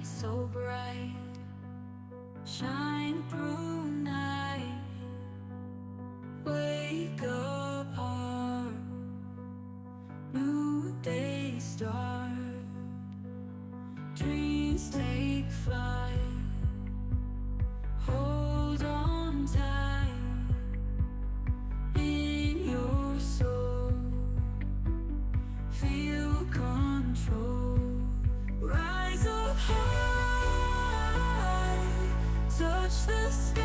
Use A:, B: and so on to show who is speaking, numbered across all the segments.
A: so bright, shine through night. Wake up, heart, new day start. Dreams take flight. Hold on tight in your soul. Feel control. Rise up high, touch the sky.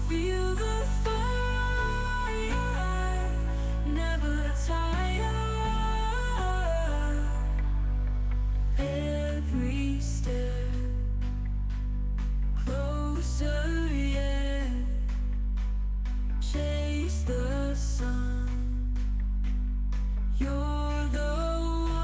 A: Feel the fire, never tire. Every step closer, yeah. Chase the sun. You're the one.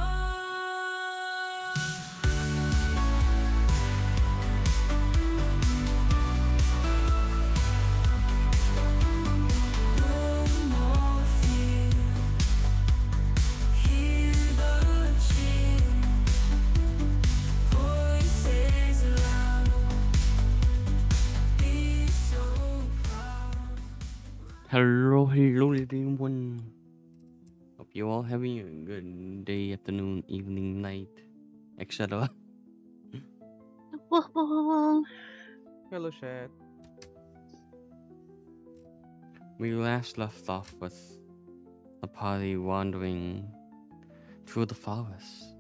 A: No more fear. Hear the cheer. Voices loud. Be so proud.
B: Hello, everyone. Hope you all having a good day, afternoon, evening, night, etc.
C: Hello, chat.
B: We last left off with the party wandering through the forest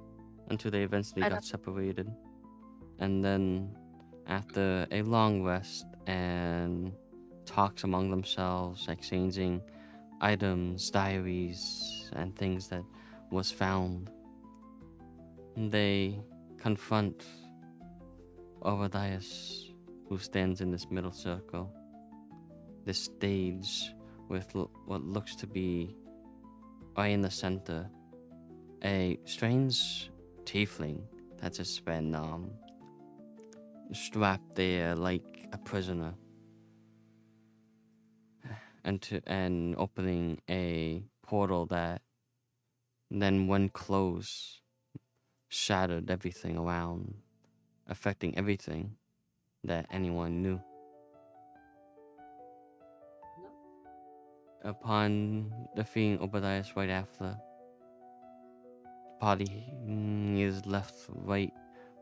B: until they eventually got separated. And then, after a long rest and talks among themselves, exchanging items, diaries, and things that was found, they confront Obadias, who stands in this middle circle, this stage with what looks to be, right in the center, a strange tiefling that has been strapped there like a prisoner, and opening a portal that then, when closed, shattered everything around, affecting everything that anyone knew. Upon defeating Obadias right after, the party is left right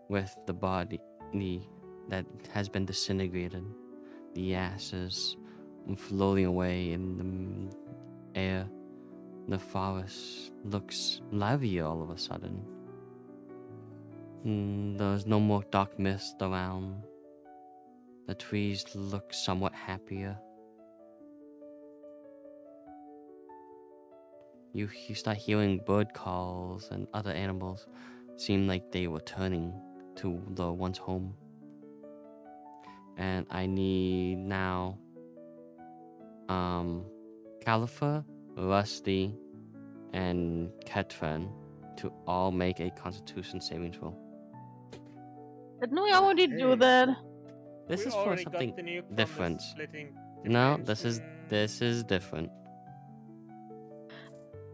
B: with the body that has been disintegrated, the ashes floating away in the air. The forest looks livelier all of a sudden. There's no more dark mist around. The trees look somewhat happier. You start hearing bird calls, and other animals seem like they were turning to the one's home. And I need now Califer, Rusty, and Ketran to all make a Constitution saving throw.
D: Didn't we already do
C: Okay.
D: that?
B: This
C: We
B: is for
C: already got
B: something
C: the nuke from the
B: different.
C: splitting
B: No, this
C: dimension.
B: is different.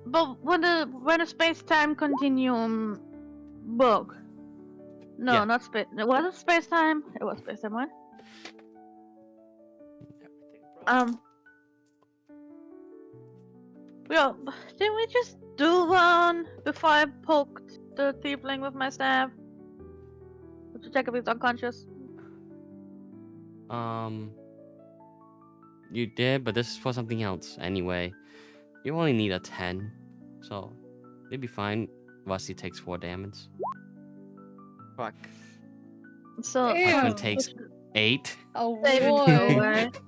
D: But when a space-time continuum book. No,
B: Yeah.
D: not space. Was it space-time? It was space-time, right? Well, didn't we just do one before I poked the tiefling with my staff? To check if he's unconscious.
B: You did, but this is for something else anyway. You only need a 10, so you'll be fine. Rusty takes 4 damage.
C: Fuck.
D: So
B: Ketran
E: Ew.
B: takes 8.
E: Oh
D: saving
E: boy.
D: throw, right?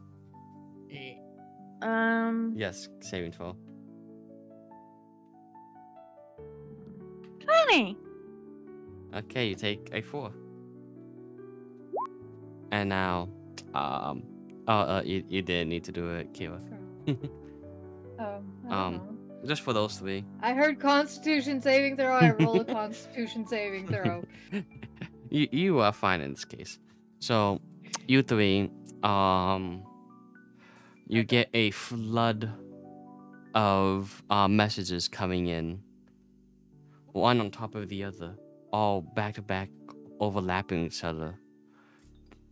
B: Yes, saving throw.
D: 20.
B: Okay, you take a 4. And now, you didn't need to do it, Kira.
E: I don't know.
B: Just for those 3.
E: I heard Constitution saving throw. I roll a Constitution saving throw.
B: You are fine in this case. So, you 3, you get a flood of messages coming in, one on top of the other, all back to back, overlapping each other.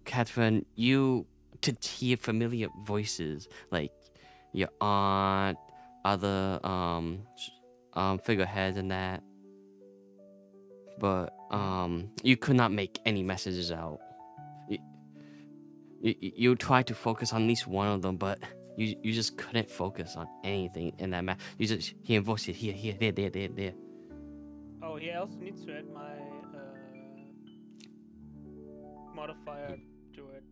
B: Catherine, you could hear familiar voices like your aunt, other figureheads and that, but you could not make any messages out. You tried to focus on at least one of them, but you just couldn't focus on anything in that map. You just hear voices here, there.
F: Oh, he also needs to add my modifier to it.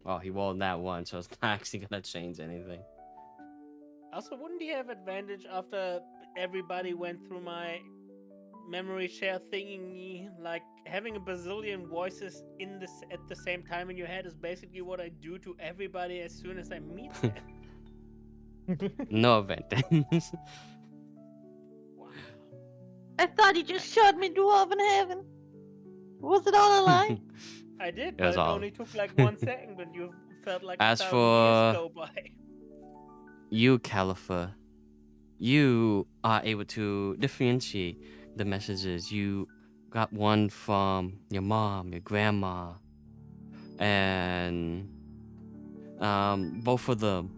B: Oh, he rolled that one, so it's not actually gonna change anything.
F: Also, wouldn't he have advantage after everybody went through my memory share thingy? Like having a bazillion voices in this at the same time in your head is basically what I do to everybody as soon as I meet them.
B: No advantage.
F: Wow.
D: I thought you just showed me Dwarven Heaven. Was it all a lie?
F: I did,
B: It
F: but
B: was
F: it
B: all-
F: only took like 1 second, but you felt like
B: As
F: 1,000 years
B: for-
F: go by.
B: You, Califer, you are able to differentiate the messages. You got one from your mom, your grandma, and both of them,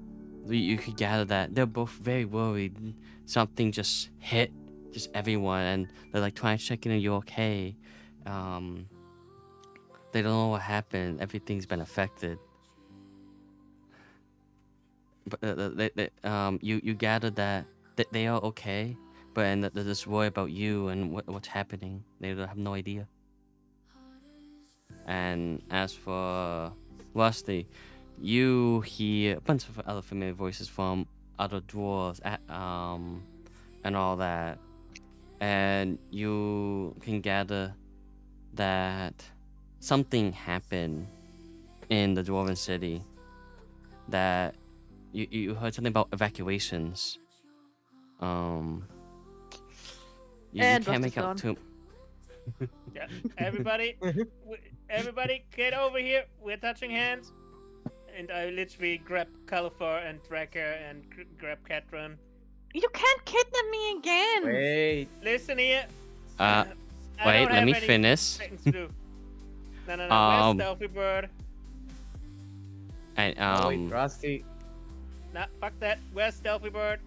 B: you could gather that they're both very worried. Something just hit just everyone, and they're like trying to check in, are you okay? They don't know what happened. Everything's been affected. But you gather that they are okay, but and they're just worried about you and what's happening. They don't have no idea. And as for Rusty, you hear a bunch of other familiar voices from other dwarves, and all that, and you can gather that something happened in the dwarven city. That you heard something about evacuations. You
D: And
B: can't
D: Rusty's
B: make out
D: gone.
B: too.
F: Yeah, everybody, everybody, get over here. We're touching hands. And I literally grab Califor and Tracker and grab Catron.
D: You can't kidnap me again.
C: Wait.
F: Listen here.
B: Uh,
F: I
B: wait,
F: don't
B: let
F: have
B: me
F: any
B: finish.
F: things to do. No. Where's Stealthy Bird?
B: And
C: Oh, wait, Rusty.
F: Nah, fuck that. Where's Stealthy Bird?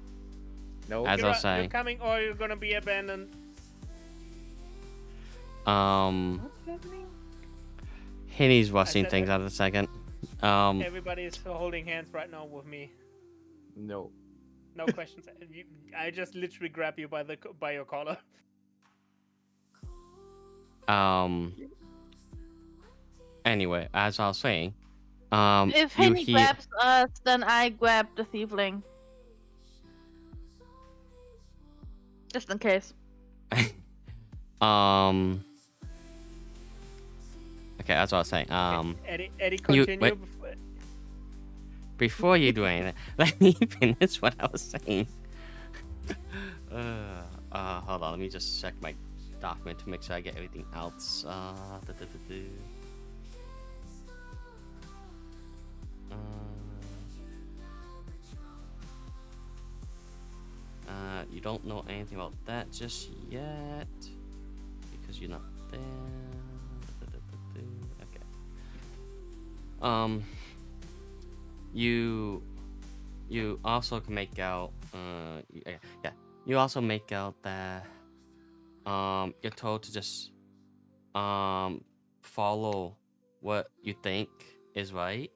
C: No.
B: As I was
F: You're
B: saying,
F: coming or you're gonna be abandoned.
E: What's happening?
B: Henny's rushing
F: said
B: things
F: that-
B: out of a second.
F: Everybody is holding hands right now with me.
C: No.
F: No questions. I just literally grab you by your collar.
B: Anyway, as I was saying,
D: If
B: you
D: Henny
B: hear,
D: grabs us, then I grab the thiefling. Just in case.
B: okay, that's what I was saying.
F: Eddie,
B: you-
F: continue.
B: wait. Before you do anything, let me finish what I was saying. Hold on, let me just check my document to make sure I get everything else. You don't know anything about that just yet because you're not there. Okay. You also can make out. Yeah. You also make out that you're told to just follow what you think is right,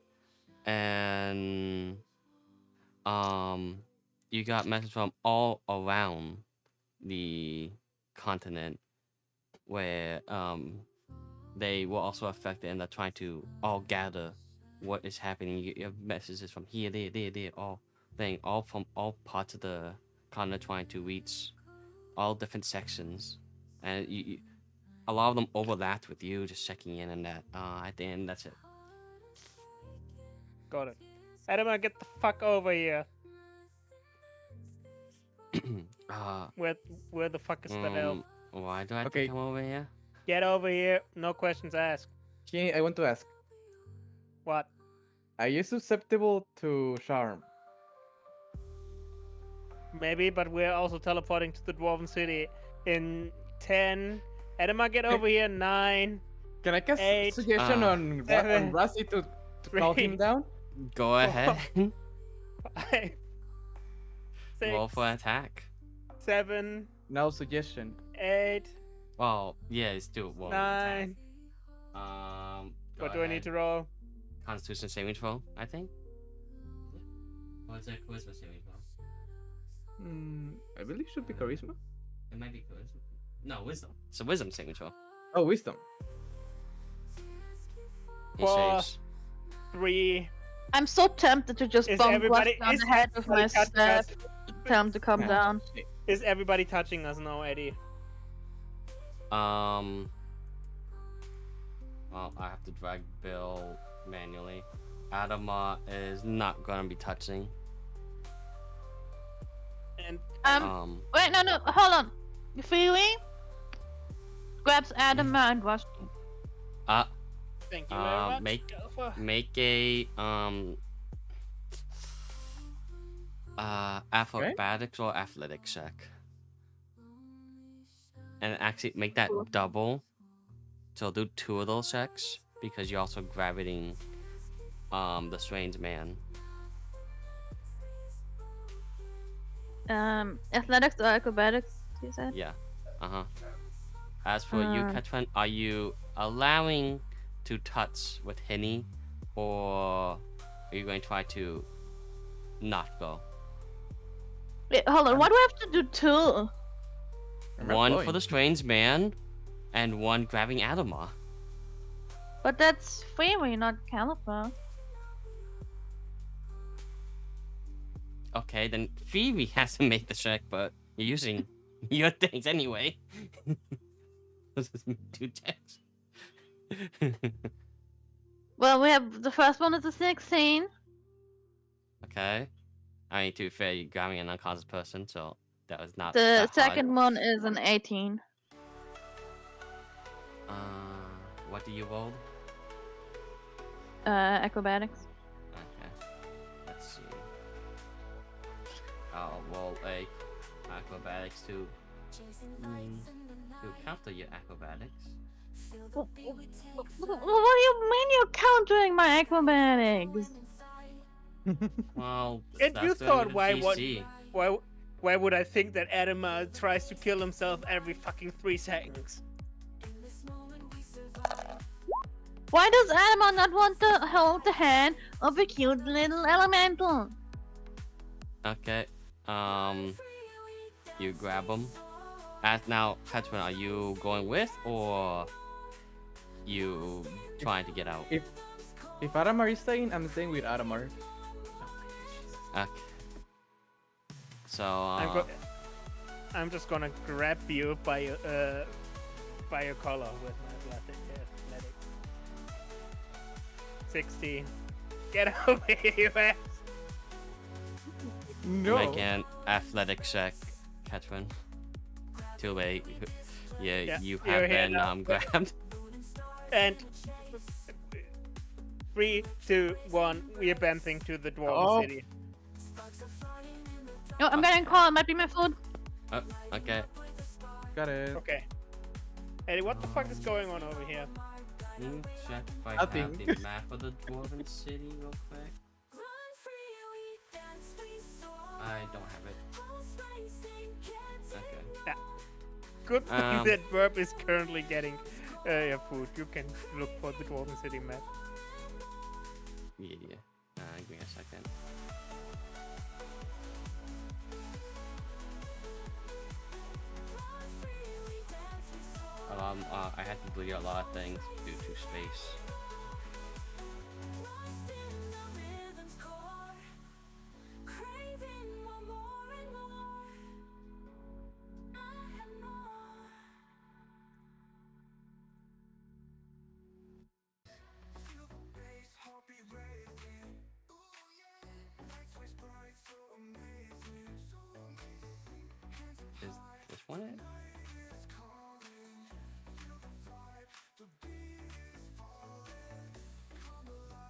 B: and you got messages from all around the continent where they were also affected and they're trying to all gather what is happening. You have messages from here, there, all from all parts of the continent trying to reach all different sections, and a lot of them overlapped with you just checking in and that. At the end, that's it.
F: Got it. Adama, get the fuck over here. Where the fuck is that elf?
B: Why do I have
C: Okay.
B: to come over here?
F: Get over here. No questions asked.
C: Kenny, I want to ask.
F: What?
C: Are you susceptible to charm?
F: Maybe, but we're also teleporting to the Dwarven City in 10. Adama, get over here. 9.
C: Can I cast
F: 8,
C: suggestion on
F: 7,
C: Rassi to calm
F: 3,
C: him down?
B: Go ahead.
F: 5, 6,
B: Roll for attack.
F: 7,
C: No suggestion.
F: 8,
B: Well, yeah, it's still roll attack.
F: 9.
B: Go
F: What do I need
B: ahead.
F: to roll?
B: Constitution saving throw, I think. Or is it charisma saving throw?
C: I believe it should be charisma.
B: It might be charisma. No, wisdom. It's a wisdom saving throw.
C: Oh, wisdom.
B: He
F: Four.
B: saves.
F: 3.
D: I'm so tempted to just
F: Is
D: bump
F: everybody-
D: Rusty on
F: is
D: the head with my
F: everybody touching
D: staff.
F: us?
D: Tell him to come
C: Yeah.
D: down.
F: Is everybody touching us now, Eddie?
B: Well, I have to drag Bill manually. Adama is not gonna be touching.
F: And
D: Wait, no, hold on. Feely grabs Adam and Rusty.
F: thank you very much.
B: Make a acrobatics or athletics check. And actually make that
D: Cool.
B: double. So do 2 of those checks because you're also gravitating the strange man.
D: Athletics or acrobatics, you said?
B: Yeah. As for you,
D: Uh.
B: Katrin, are you allowing to touch with Henny, or are you going to try to not go?
D: Wait, hold on. Why do I have to do 2?
C: I'm not
B: One for
C: going.
B: the strange man, and one grabbing Adama.
D: But that's Feely, not Caliper.
B: Okay, then Phoebe has to make the check, but you're using your things anyway. This is 2 checks.
D: Well, we have the first one is a 16.
B: Okay. I mean, to be fair, you're grabbing an unconscious person, so that was not
D: The
B: that hard.
D: second one is an 18.
B: What do you roll?
D: Acrobatics.
B: Okay. Let's see. I'll roll a acrobatics to counter your acrobatics.
D: What do you mean you're countering my acrobatics?
B: Well,
F: And
B: that's
F: you
B: the
F: thought why
B: DC.
F: why would I think that Adama tries to kill himself every fucking 3 seconds?
D: Why does Adama not want to hold the hand of a cute little elemental?
B: Okay. You grab him. Now, Katrin, are you going with or you trying to get out?
C: If Adamar is staying, I'm staying with Adamar.
B: Okay. So
F: I'm just gonna grab you by your collar with my athletic. 16. Get over here, you ass.
C: No.
B: make an athletic check, Katrin. Too late. Yeah,
F: Yeah,
B: you
F: you're
B: have
F: here
B: been
F: now.
B: grabbed.
F: And 3, 2, 1. We are bouncing to the Dwarven
C: Oh.
F: City.
D: Oh, I'm getting called. It might be my food.
B: Oh, okay.
C: Got it.
F: Okay. Eddie, what the fuck is going on over here?
B: Check if I
C: Nothing.
B: have the map of the Dwarven City real quick. I don't have it. Okay.
F: Good thing
B: Um,
F: that Verb is currently getting your food. You can look for the Dwarven City map.
B: Yeah. Give me a second. I had to delete a lot of things due to space. Is this one it?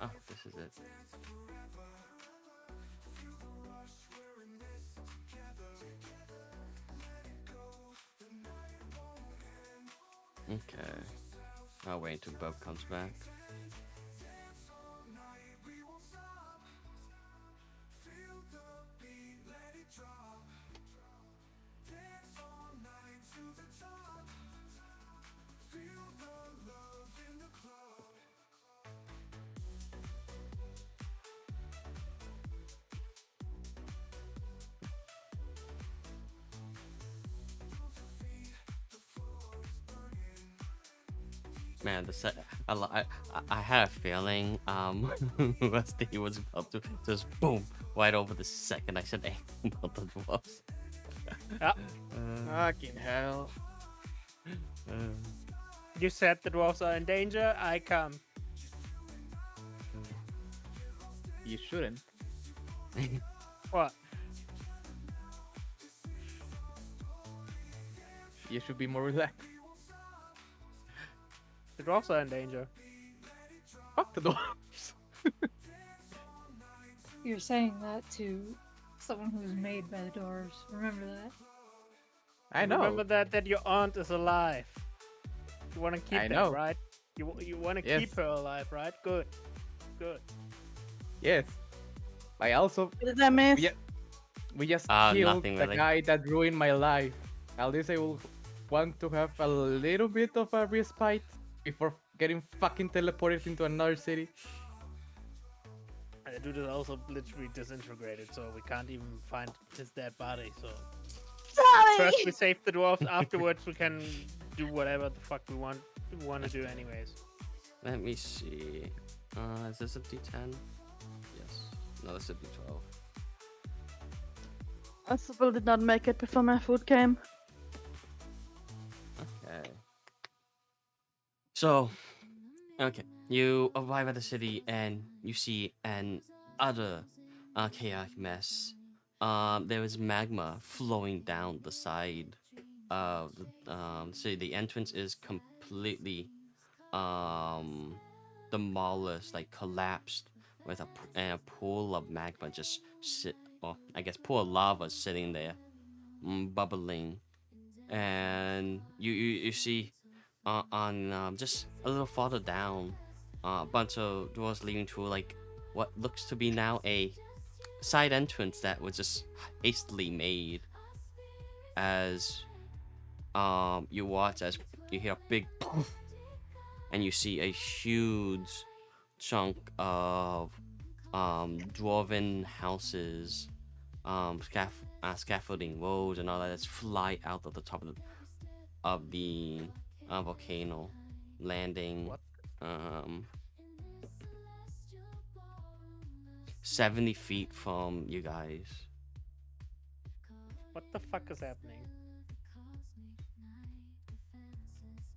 B: Oh, this is it. Okay. I'll wait until Bob comes back. Man, the set. I had a feeling. Rusty was about to just boom right over the second I said anything about the dwarves.
F: Yeah.
C: Fucking hell.
F: You said the dwarves are in danger. I come.
C: You shouldn't.
F: What?
C: You should be more relaxed.
F: The dwarves are in danger.
C: Fuck the dwarves.
E: You're saying that to someone who was made by the dwarves. Remember that.
C: I know.
F: Remember that your aunt is alive. You want to keep
C: I
F: that,
C: know.
F: right? You want to
C: Yes.
F: keep her alive, right? Good. Good.
C: Yes. I also.
D: What did I miss?
C: Yeah. We just
B: Ah,
C: killed
B: nothing
C: the
B: really.
C: guy that ruined my life. At least I will want to have a little bit of a respite before getting fucking teleported into another city.
F: The dude is also literally disintegrated, so we can't even find his dead body. So
D: Sorry!
F: first we save the dwarves. Afterwards we can do whatever the fuck we want to do, anyways.
B: Let me see. Is this a D10? Yes. No, this is a D12.
D: I still did not make it before my food came.
B: Okay. So, okay, you arrive at the city and you see an utter chaotic mess. There is magma flowing down the side of the city. The entrance is completely demolished, like collapsed, with a pool of magma just pool of lava sitting there, bubbling, and you see on just a little farther down, a bunch of doors leading to like what looks to be now a side entrance that was just hastily made. As you watch as you hear a big poof, and you see a huge chunk of dwarven houses, scaffolding, roads, and all that that's fly out of the top of the volcano, landing
F: What?
B: 70 feet from you guys.
F: What the fuck is happening?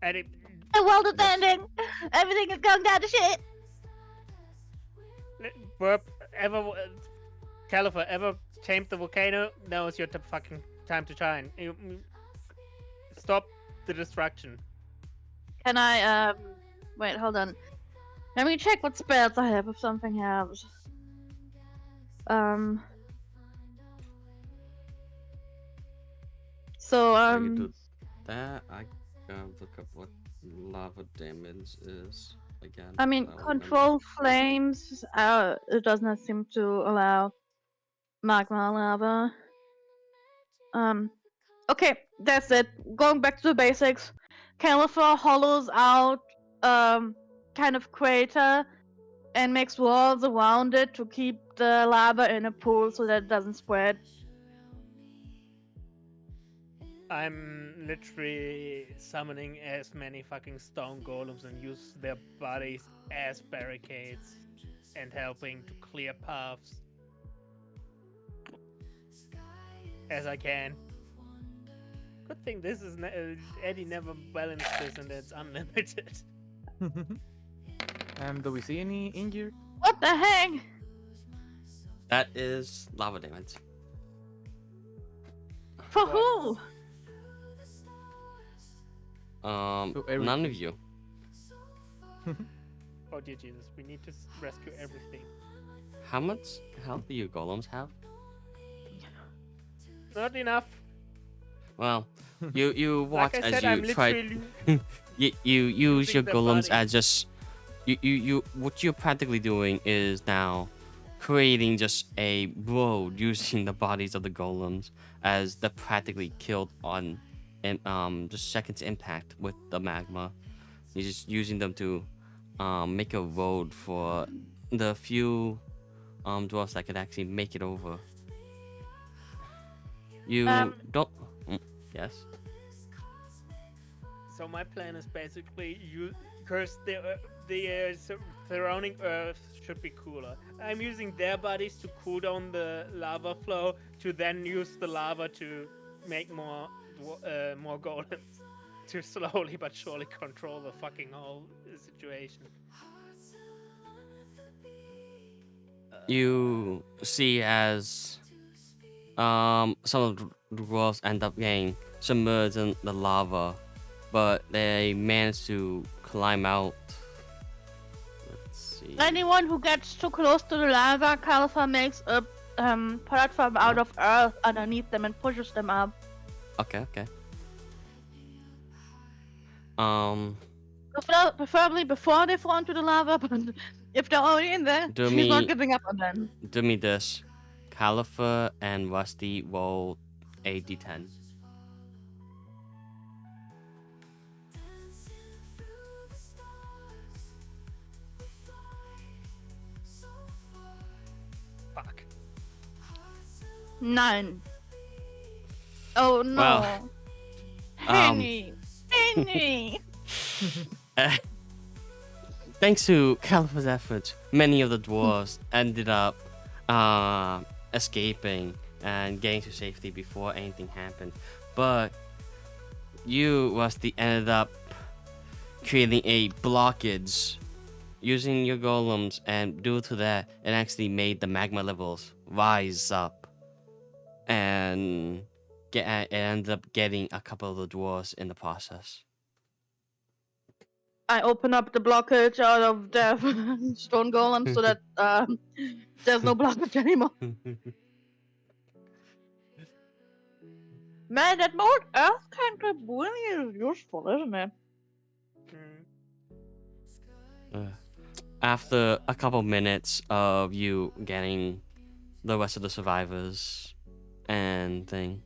F: And it,
D: A world is ending! Everything is going down to shit!
F: Burp, Califer, ever tamed the volcano? Now is your fucking time to shine. Stop the destruction.
D: Can I, wait, hold on. Let me check what spells I have if something helps. So,
B: While you do that, I look up what lava damage is again.
D: I mean,
B: so I'll remember.
D: control flames, it does not seem to allow magma lava. Okay, that's it. Going back to the basics. Califer hollows out, kind of crater and makes walls around it to keep the lava in a pool so that it doesn't spread.
F: I'm literally summoning as many fucking stone golems and use their bodies as barricades and helping to clear paths as I can. Good thing this is Eddie never balanced this and it's unlimited.
C: Do we see any injured?
D: What the heck?
B: That is lava damage.
D: For
F: What?
D: who?
C: everything.
B: None of you.
F: Oh dear Jesus, we need to rescue everything.
B: How much health do your golems have?
F: Not enough.
B: Well, you watch
F: Like I
B: as
F: said,
B: you
F: I'm
B: try.
F: literally
B: You use
F: using
B: your
F: the
B: golems
F: body.
B: as just you what you're practically doing is now creating just a road using the bodies of the golems as they're practically killed on just seconds impact with the magma. You're just using them to make a road for the few dwarfs that could actually make it over. You
D: Um,
B: don't. Yes.
F: So my plan is basically because the surrounding Earth should be cooler. I'm using their bodies to cool down the lava flow to then use the lava to make more golems to slowly but surely control the fucking whole situation.
B: You see as some of the dwarves end up getting submerged in the lava, but they manage to climb out. Let's see.
D: anyone who gets too close to the lava, Califa makes a platform out of earth underneath them and pushes them up.
B: Okay.
D: Preferably before they fall into the lava, but if they're already in there,
B: Do
D: she's not
B: me-
D: giving up on them.
B: do me this. Califer and Rusty roll a d10.
F: Fuck.
D: 9. Oh no.
B: Well,
D: Henny. Henny.
B: Thanks to Califer's efforts, many of the dwarves ended up escaping and getting to safety before anything happened. But you, Rusty, ended up creating a blockage using your golems, and due to that, it actually made the magma levels rise up, and it ended up getting a couple of the dwarves in the process.
D: I open up the blockage out of the stone golem so that there's no blockage anymore. Man, that mold earth cantrip really is useful, isn't it?
B: After a couple minutes of you getting the rest of the survivors and thing,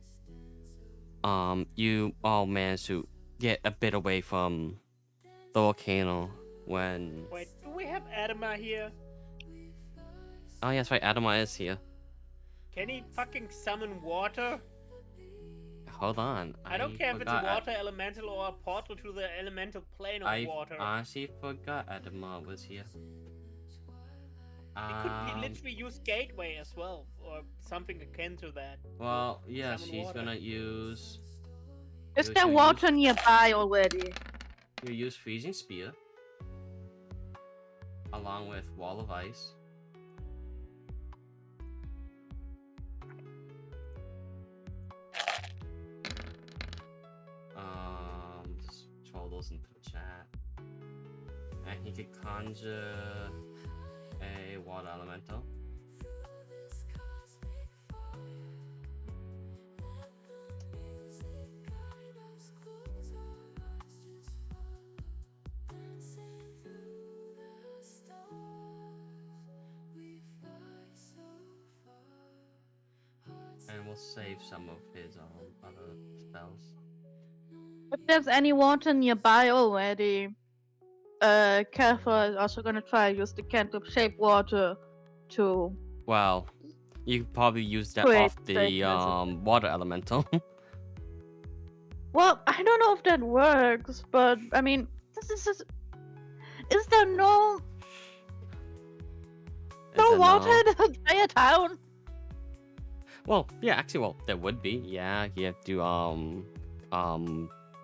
B: you all managed to get a bit away from the volcano when...
F: Wait, do we have Adama here?
B: Oh yes, right, Adama is here.
F: Can he fucking summon water?
B: Hold on.
F: I don't care if it's a
B: forgot-
F: water elemental or a portal to the elemental plane of
B: I
F: water.
B: honestly forgot Adama was here.
F: It could literally use Gateway as well, or something akin to that.
B: Well, yeah,
F: Summon
B: she's
F: water.
B: gonna use...
D: Is
B: you-
D: there
B: you
D: water
B: use-
D: nearby already?
B: You use Freezing Spear, along with Wall of Ice. Just throw those into the chat. And he could conjure a water elemental. And we'll save some of his other spells.
D: If there's any water nearby already, Careful is also gonna try to use the cantrip shape water to...
B: Well, you could probably use that
D: Wait,
B: off the
D: wait, wait.
B: water elemental.
D: Well, I don't know if that works, but I mean, is there no
B: Is it
D: water in the entire town?
B: Well, yeah, actually, well, there would be. Yeah, you have to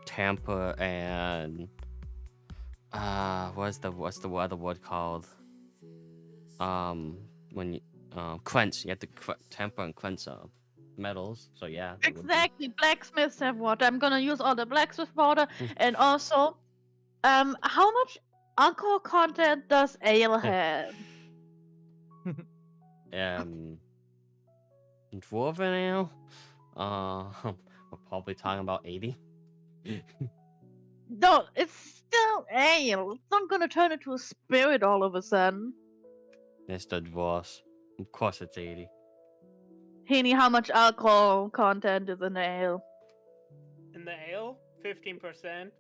B: tamper and what's the other word called? When you quench, you have to tamper and quench metals. So yeah. there would be.
D: Exactly, blacksmiths have water. I'm gonna use all the blacksmith water, and also, how much alcohol content does ale have?
B: Dwarven ale. probably talking about 80.
D: No, it's still ale. It's not gonna turn into a spirit all of a sudden.
B: It's the dwarfs. Of course it's 80.
D: Heaney, how much alcohol content is in the ale?
F: In the ale, 15%.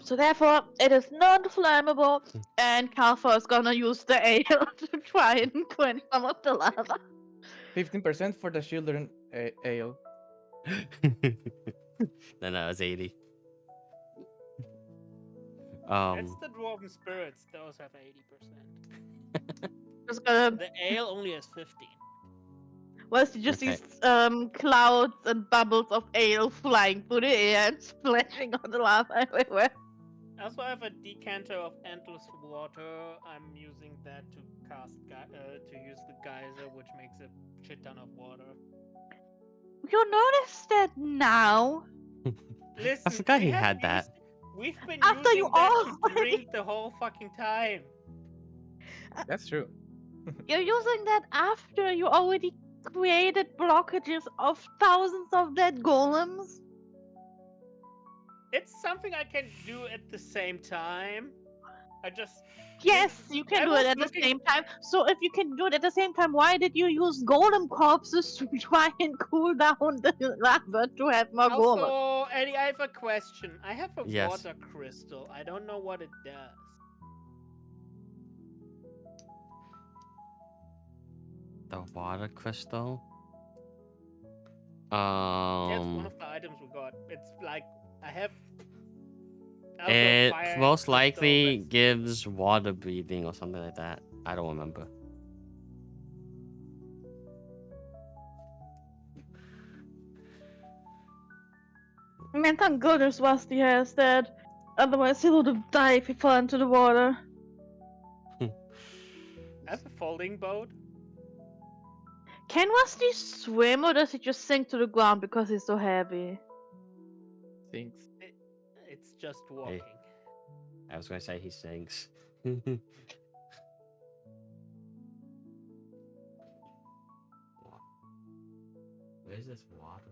D: So therefore, it is non-flammable, and Kalfa is gonna use the ale to try and quench some of the lava.
C: 15% for the children ale.
B: Then that was 80.
F: That's the dwarven spirits. Those have 80%.
D: Just gonna,
F: The ale only has 15.
D: well, you just
B: Okay.
D: see clouds and bubbles of ale flying through the air and splashing on the lava everywhere.
F: I also have a decanter of endless water. I'm using that to to use the geyser, which makes a shit ton of water.
D: You notice that now?
F: Listen,
B: forgot
F: we
B: he
F: have
B: had that.
F: used- We've been
D: After
F: using
D: you
F: that to
D: already-
F: drink the whole fucking time.
C: That's true.
D: You're using that after you already created blockages of thousands of dead golems?
F: It's something I can do at the same time. I just
D: Yes, you can
F: I
D: do
F: was
D: it at the
F: looking-
D: same time. So if you can do it at the same time, why did you use golem corpses to try and cool down the lava to have more golems?
F: also, Eddie, I have a question. I have a
B: Yes.
F: water crystal. I don't know what it does.
B: The water crystal.
F: That's one of the items we got. It's like I have. also a
B: It
F: fire
B: most
F: crystal
B: likely
F: that's-
B: gives water breathing or something like that. I don't remember.
D: Man, thank goodness Rusty has that. Otherwise, he would have died if he fell into the water.
F: I have a folding boat.
D: Can Rusty swim or does he just sink to the ground because he's so heavy?
C: Thanks.
F: It's just walking.
B: I was gonna say he sinks. Where's this water?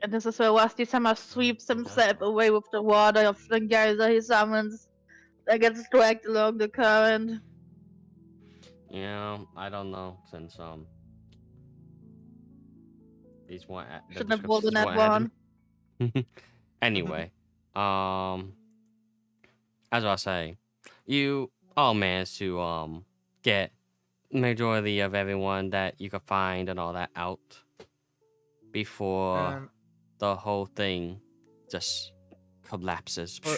D: And this is where Rusty somehow sweeps himself away with the water of the geyser he summons. That gets dragged along the current.
B: Yeah, I don't know since these weren't the
D: Shouldn't have rolled on
B: descriptions
D: that
B: weren't
D: one.
B: added. Anyway, as I was saying, you all managed to get majority of everyone that you could find and all that out before
C: Um,
B: the whole thing just collapses.
C: For-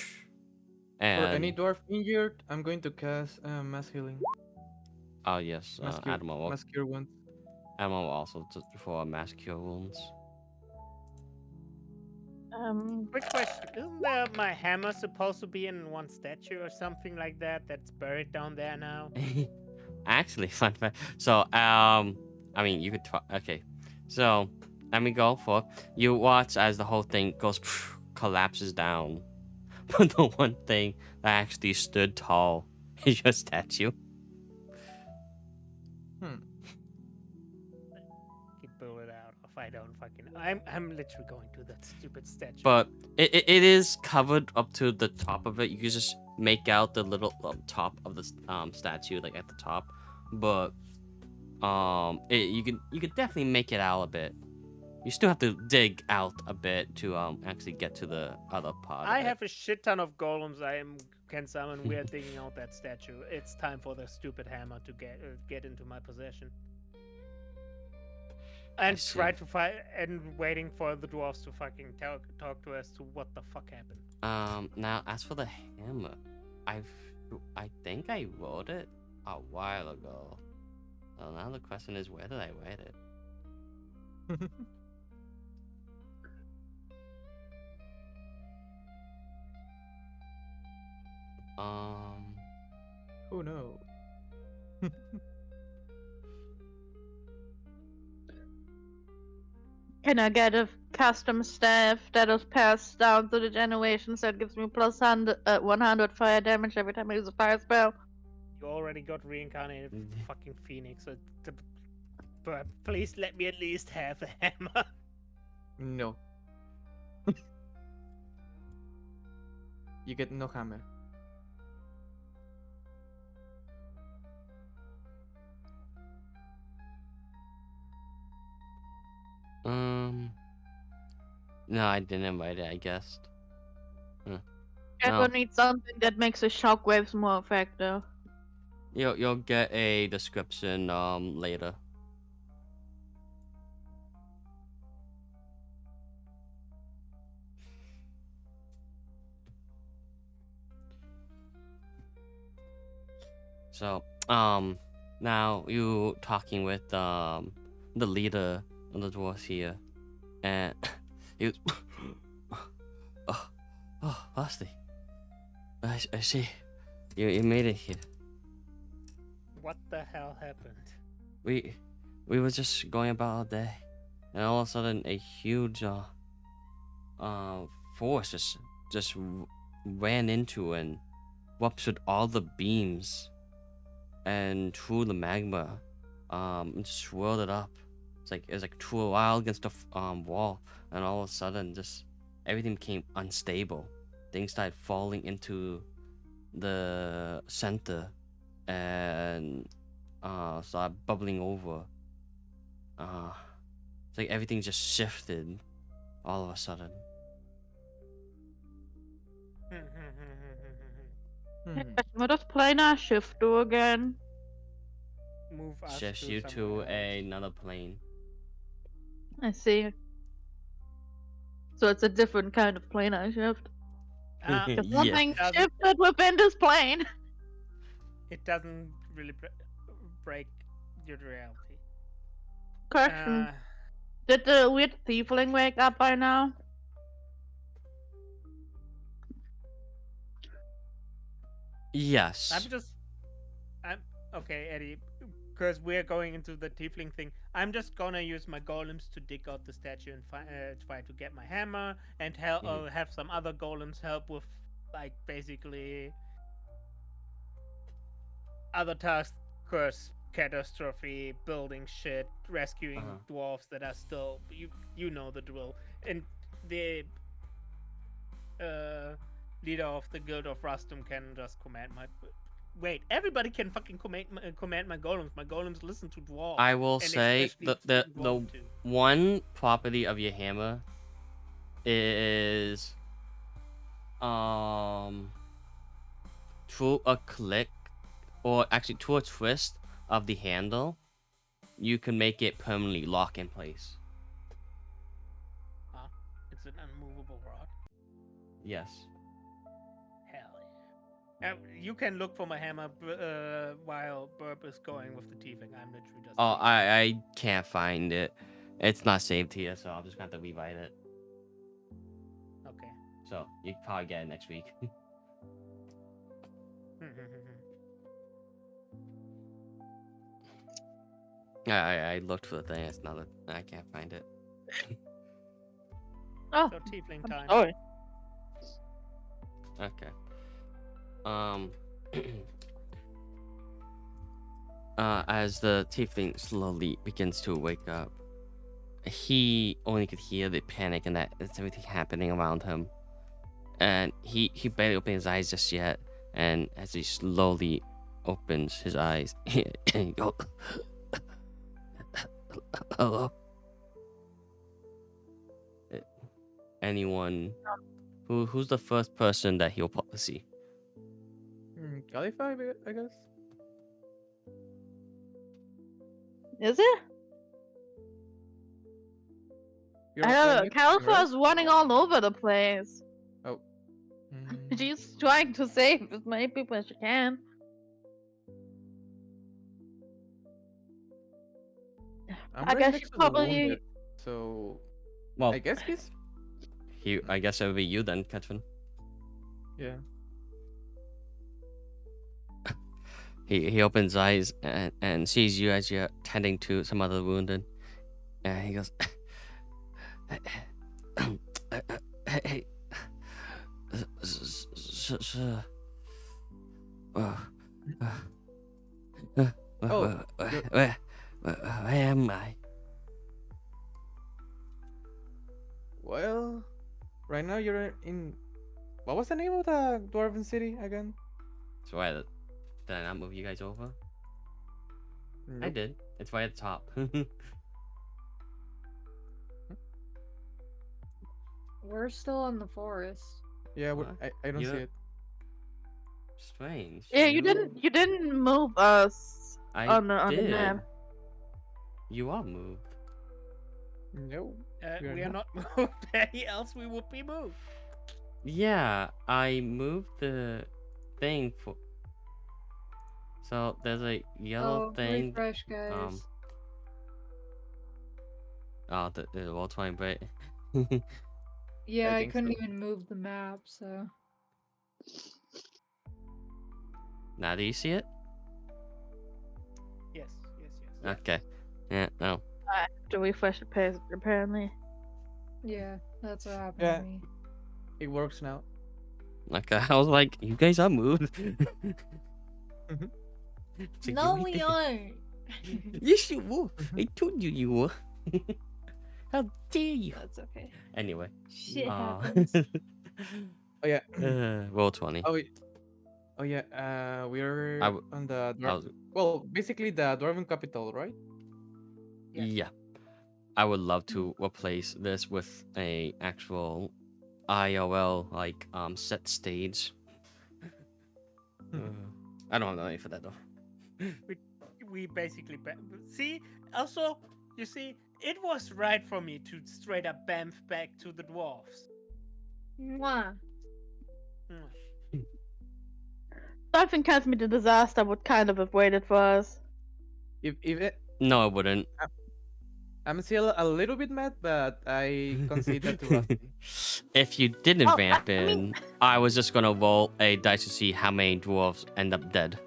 B: and
C: For any dwarf injured, I'm going to cast mass healing.
B: oh yes,
C: Mass cure,
B: Adama will,
C: mass cure wounds.
B: Adama will also for mass cure wounds.
F: Quick question: isn't my hammer supposed to be in one statue or something like that? That's buried down there now.
B: Actually, fun fact. So, I mean, you could try. Okay, so let me go for. You watch as the whole thing goes collapses down, but the one thing that actually stood tall is your statue.
F: Keep it out if I don't fucking. I'm literally going to that stupid statue.
B: But it is covered up to the top of it. You can just make out the little top of the statue, like at the top. But you can definitely make it out a bit. You still have to dig out a bit to actually get to the other part.
F: I
B: of it.
F: have a shit ton of golems can summon. We're digging out that statue. It's time for the stupid hammer to get into my possession. And
B: see.
F: try to find and waiting for the dwarves to fucking talk to us to what the fuck happened.
B: Now as for the hammer, I think I wrote it a while ago. So now the question is, where did I write it?
C: Oh no.
D: Can I get a custom staff that is passed down through the generations that gives me plus 100 fire damage every time I use a fire spell?
F: You already got reincarnated
B: Mhm.
F: fucking phoenix. So But please let me at least have the hammer.
C: No. You get no hammer.
B: No, I didn't invite it, I guessed.
D: Echo
B: No.
D: needs something that makes the shockwaves more effective.
B: You'll get a description later. So, now you talking with the leader of the dwarves here, and he was oh, Basti. I see. You made it here.
F: What the hell happened?
B: We were just going about our day, and all of a sudden a huge force just ran into and ruptured all the beams and through the magma, and just swirled it up. It was like threw a while against the wall, and all of a sudden just everything became unstable. Things started falling into the center and started bubbling over. It's like everything just shifted all of a sudden.
C: Hmm.
D: What does planar shift do again?
F: Move us
B: Shifts
F: to
B: you to
F: somewhere else.
B: another plane.
D: I see. So it's a different kind of planar shift. If
B: Yeah.
D: something
F: Doesn't-
D: shifted within this plane.
F: It doesn't really break your reality.
D: Question.
F: Uh,
D: Did the weird tiefling wake up by now?
B: Yes.
F: I'm okay, Eddie. Because we're going into the tiefling thing, I'm just gonna use my golems to dig out the statue and try to get my hammer, and have some other golems help with, like, basically other tasks. Curse, catastrophe, building shit, rescuing dwarves that are still you know the drill, and the leader of the Guild of Rustum can just command my. Wait, everybody can fucking command my golems. My golems listen to dwarves.
B: I will
F: and
B: say
F: especially
B: the
F: dwarf too.
B: one property of your hammer is through a click, or actually through a twist of the handle, you can make it permanently lock in place.
F: Huh? It's an unmovable rod.
B: Yes.
F: Hell yeah. You can look for my hammer while Burp is going with the tiefling. I'm literally just.
B: Oh, I can't find it. It's not saved here, so I'm just gonna have to rewrite it.
F: Okay.
B: So you can probably get it next week. I looked for the thing. It's not. I can't find it.
D: Oh,
F: So tiefling
D: I'm
F: time.
D: sorry.
B: Okay. As the tiefling slowly begins to wake up, he only could hear the panic and that it's everything happening around him, and he barely opened his eyes just yet. And as he slowly opens his eyes, he goes, "Hello? Anyone? Who's the first person that he'll probably see?"
C: Calify, I guess.
D: Is it?
C: You're
D: I don't know.
C: next to him, right?
D: Califa's running all over the place.
C: Mm,
D: She's trying to save as many people as she can.
C: I'm
D: I
C: right
D: guess
C: next
D: you
C: to the
D: probably-
C: wounded, so
B: Well,
C: I guess he's
B: I guess it would be you then, Ketrin.
C: yeah.
B: He opens his eyes and sees you as you're tending to some other wounded, and he goes, "Hey, sir.
C: Oh,
B: Where am I?
C: Well, right now you're in. What was the name of the dwarven city again?
B: So why did I not move you guys over? I
C: Nope.
B: did. It's right at the top.
E: We're still in the forest.
C: Yeah,
B: What?
C: I don't see
B: You-
C: it.
B: Strange.
D: Yeah, you didn't move us
B: I
D: on the
B: did.
D: map.
B: You are moved.
C: No. We are
F: We are not moved. Any else we would be moved.
B: Yeah, I moved the thing for. So there's a yellow
E: Oh,
B: thing.
E: refresh, guys.
B: Oh, the Roll20, but
E: Yeah, I
C: think
E: couldn't
C: so.
E: even move the map, so.
B: now do you see it?
F: Yes, yes, yes.
B: Okay. Yeah. No.
D: To refresh the page, apparently.
E: Yeah, that's what happened
C: Yeah.
E: to me.
C: It works now.
B: Okay. I was like, you guys are moved. It's like,
E: No,
B: you
E: we
B: did-
E: aren't.
B: Yes, you were. I told you you were. How dare you?
E: That's okay.
B: Anyway.
E: Shit
B: uh,
E: happens.
C: Oh yeah.
B: Roll20.
C: Oh yeah. We're
B: I w-
C: on the
B: I was-
C: well, basically the dwarven capital, right?
F: Yes.
B: Yeah. I would love to replace this with a actual IRL like set stage. I don't have the money for that though.
F: We basically see. Also, you see, it was right for me to straight up bamf back to the dwarves.
E: Mwah.
F: Hmm.
D: Something tells me the disaster would kind of have waited for us.
C: If it,
B: No, I wouldn't.
C: I'm still a little bit mad, but I concede that to Rusty.
B: If you didn't
D: Oh,
B: vamp
D: I mean-
B: in, I was just gonna roll a dice to see how many dwarves end up dead.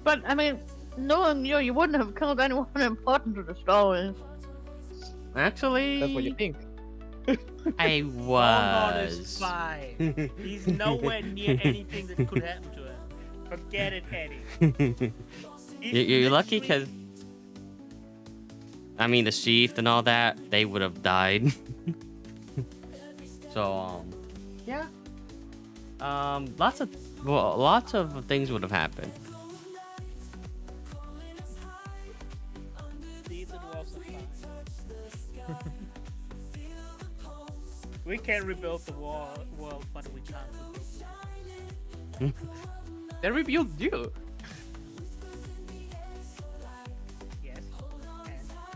D: But I mean, knowing you, you wouldn't have killed anyone important to the story.
B: Actually,
C: That's what you think.
B: I
F: Longhorn is
B: was.
F: fine. He's nowhere near anything that could happen to him. Forget it, Eddie. He's
B: You're lucky
F: literally-
B: because. I mean, the sheath and all that, they would have died. So, yeah. Lots of things would have happened.
F: See, the dwarves are fine. We can rebuild the world, but we can't rebuild the
C: They revealed you.
F: Yes.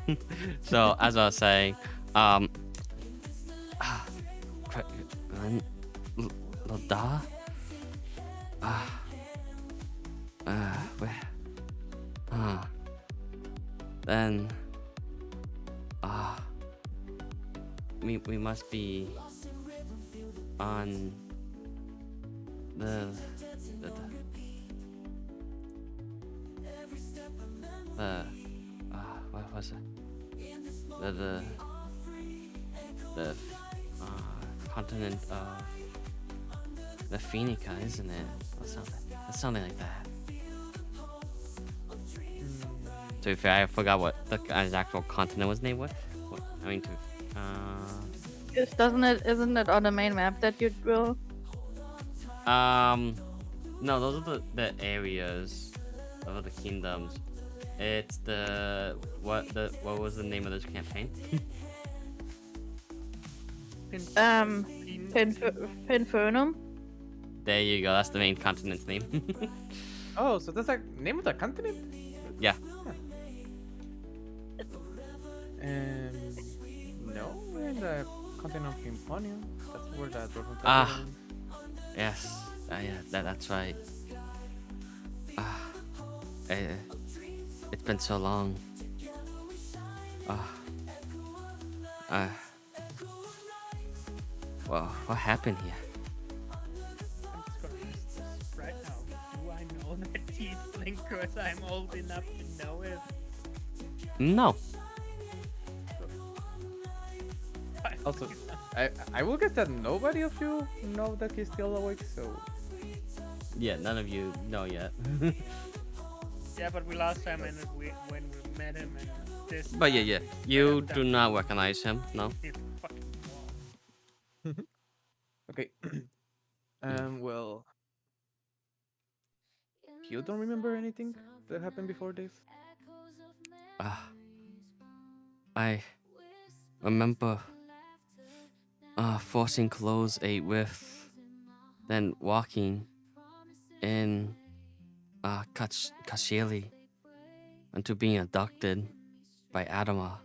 F: And
B: So, as I was saying, Loda? Where? Then, we must be on the what was it? The continent of the Phoenica, isn't it? Or something like that. To be fair, I forgot what the actual continent was named. What? I mean,
D: Isn't it on the main map that you drew?
B: no, those are the areas of the kingdoms. It's what was the name of this campaign?
D: Pinfernum.
B: There you go. That's the main continent's name.
C: Oh, so that's the name of the continent?
B: Yeah.
C: No, we're in the continent of Imponium. That's where the dwarven
B: Ah.
C: capital is.
B: Yes. Yeah. That's right. It's been so long. Well, what happened here?
F: I'm just gonna list this right now. Do I know that tiefling because I'm old enough to know it?
B: No.
C: Also, I will guess that nobody of you know that he's still awake, so
B: Yeah, none of you know yet.
F: Yeah, but we lost him and when we met him and this.
B: But yeah. You do not recognize him, no?
F: He's fucking wall.
C: Okay. Well, you don't remember anything that happened before this?
B: Ah, I remember forcing clothes a whiff, then walking in Kashili into being abducted by Adama.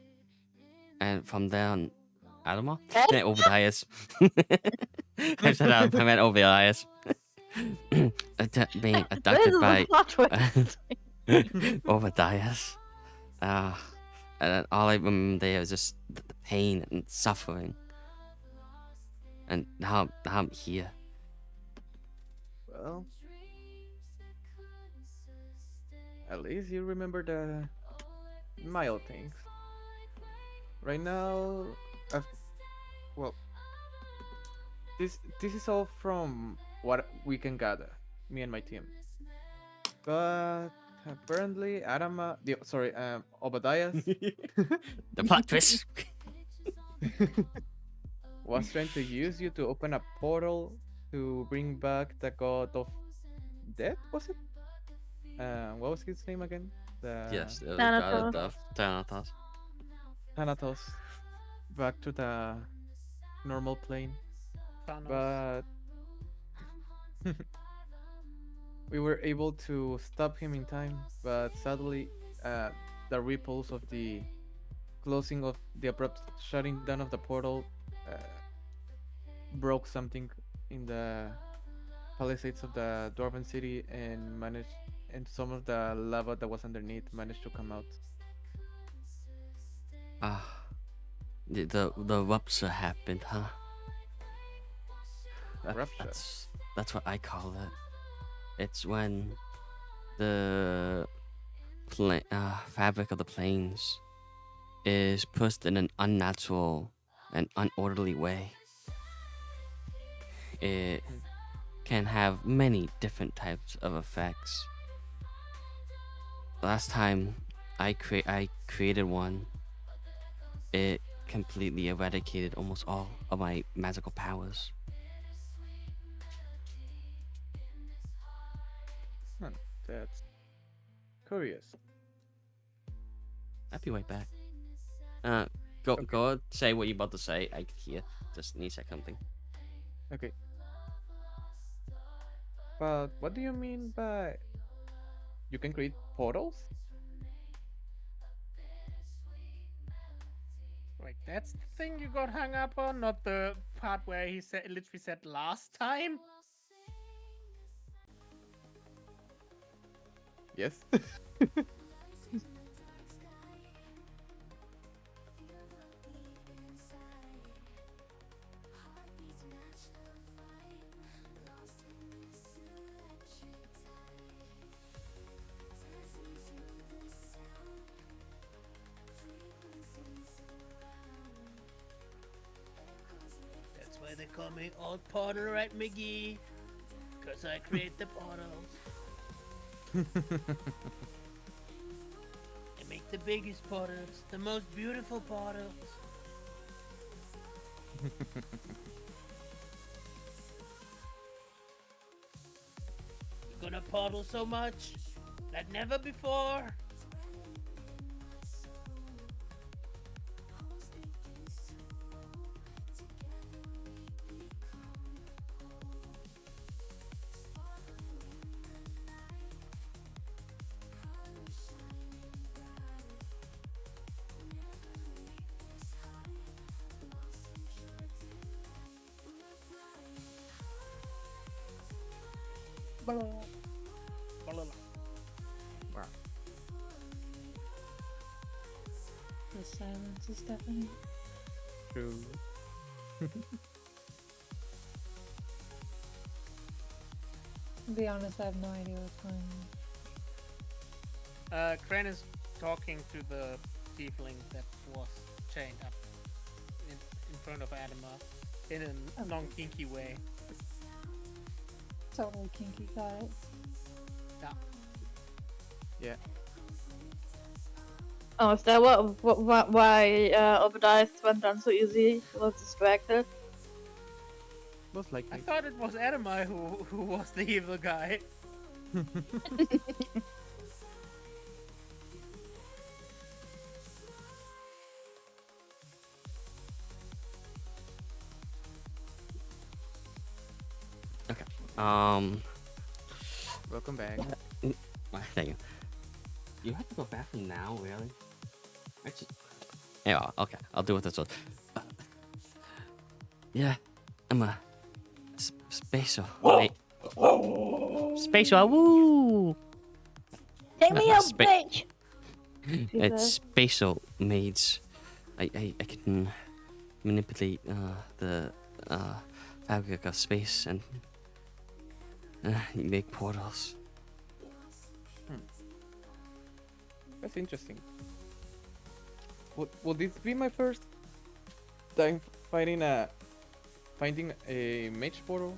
B: And from there on, Adama? Yeah, Obadias. I said I meant Obadias. Being
D: This
B: abducted
D: is
B: by
D: a plot twist.
B: Obadias. And then all I remember there was just the pain and suffering. And now I'm here.
C: Well, at least you remember the mild things. Right now, well, this is all from what we can gather, me and my team. But apparently, Obadias
B: The plot twist.
C: was trying to use you to open a portal to bring back the god of death. Was it? What was his name again? The
B: Yes, the
D: Thanatos.
B: god of Thanatos.
C: Thanatos back to the normal plane.
F: Thanos.
C: But we were able to stop him in time. But sadly, the ripples of the closing of the abrupt shutting down of the portal broke something in the palisades of the Dwarven city and some of the lava that was underneath managed to come out.
B: The rupture happened, huh?
C: Rupture?
B: That's what I call it. It's when the fabric of the planes is pushed in an unnatural and unorderly way. It can have many different types of effects. Last time I created one, it completely eradicated almost all of my magical powers.
C: That's curious.
B: I'll be right back. Go say what you're about to say. I can hear. Just need a second something.
C: Okay. But what do you mean by you can create portals?
F: Wait, that's the thing you got hung up on, not the part where he literally said last time.
C: Yes.
F: That's why they call me Old Porter at McGee, because I create the portals. I make the biggest portals, the most beautiful portals. You're gonna portal so much like never before.
E: The silence is deafening.
C: True.
E: To be honest, I have no idea what's going on.
F: Kren is talking to the tiefling that was chained up in front of Adama in a non-kinky way.
E: Totally kinky, got it.
F: Yeah.
C: Yeah.
D: Oh, is that why Obadiah went down so easy? He was distracted.
C: Most
F: I
C: likely.
F: thought it was Adamai who was the evil guy.
C: Welcome back.
B: Thank you. You have to go bathroom now, really? Actually, yeah. Okay, I'll do it this one. Yeah, I'm a spatial. Mate. Spatial. Woo!
D: Take me
B: Uh,
D: up,
B: spa-
D: bitch!
B: It's spatial mage. I can manipulate the fabric of space and make portals.
C: That's interesting. Would this be my first time finding a mage portal?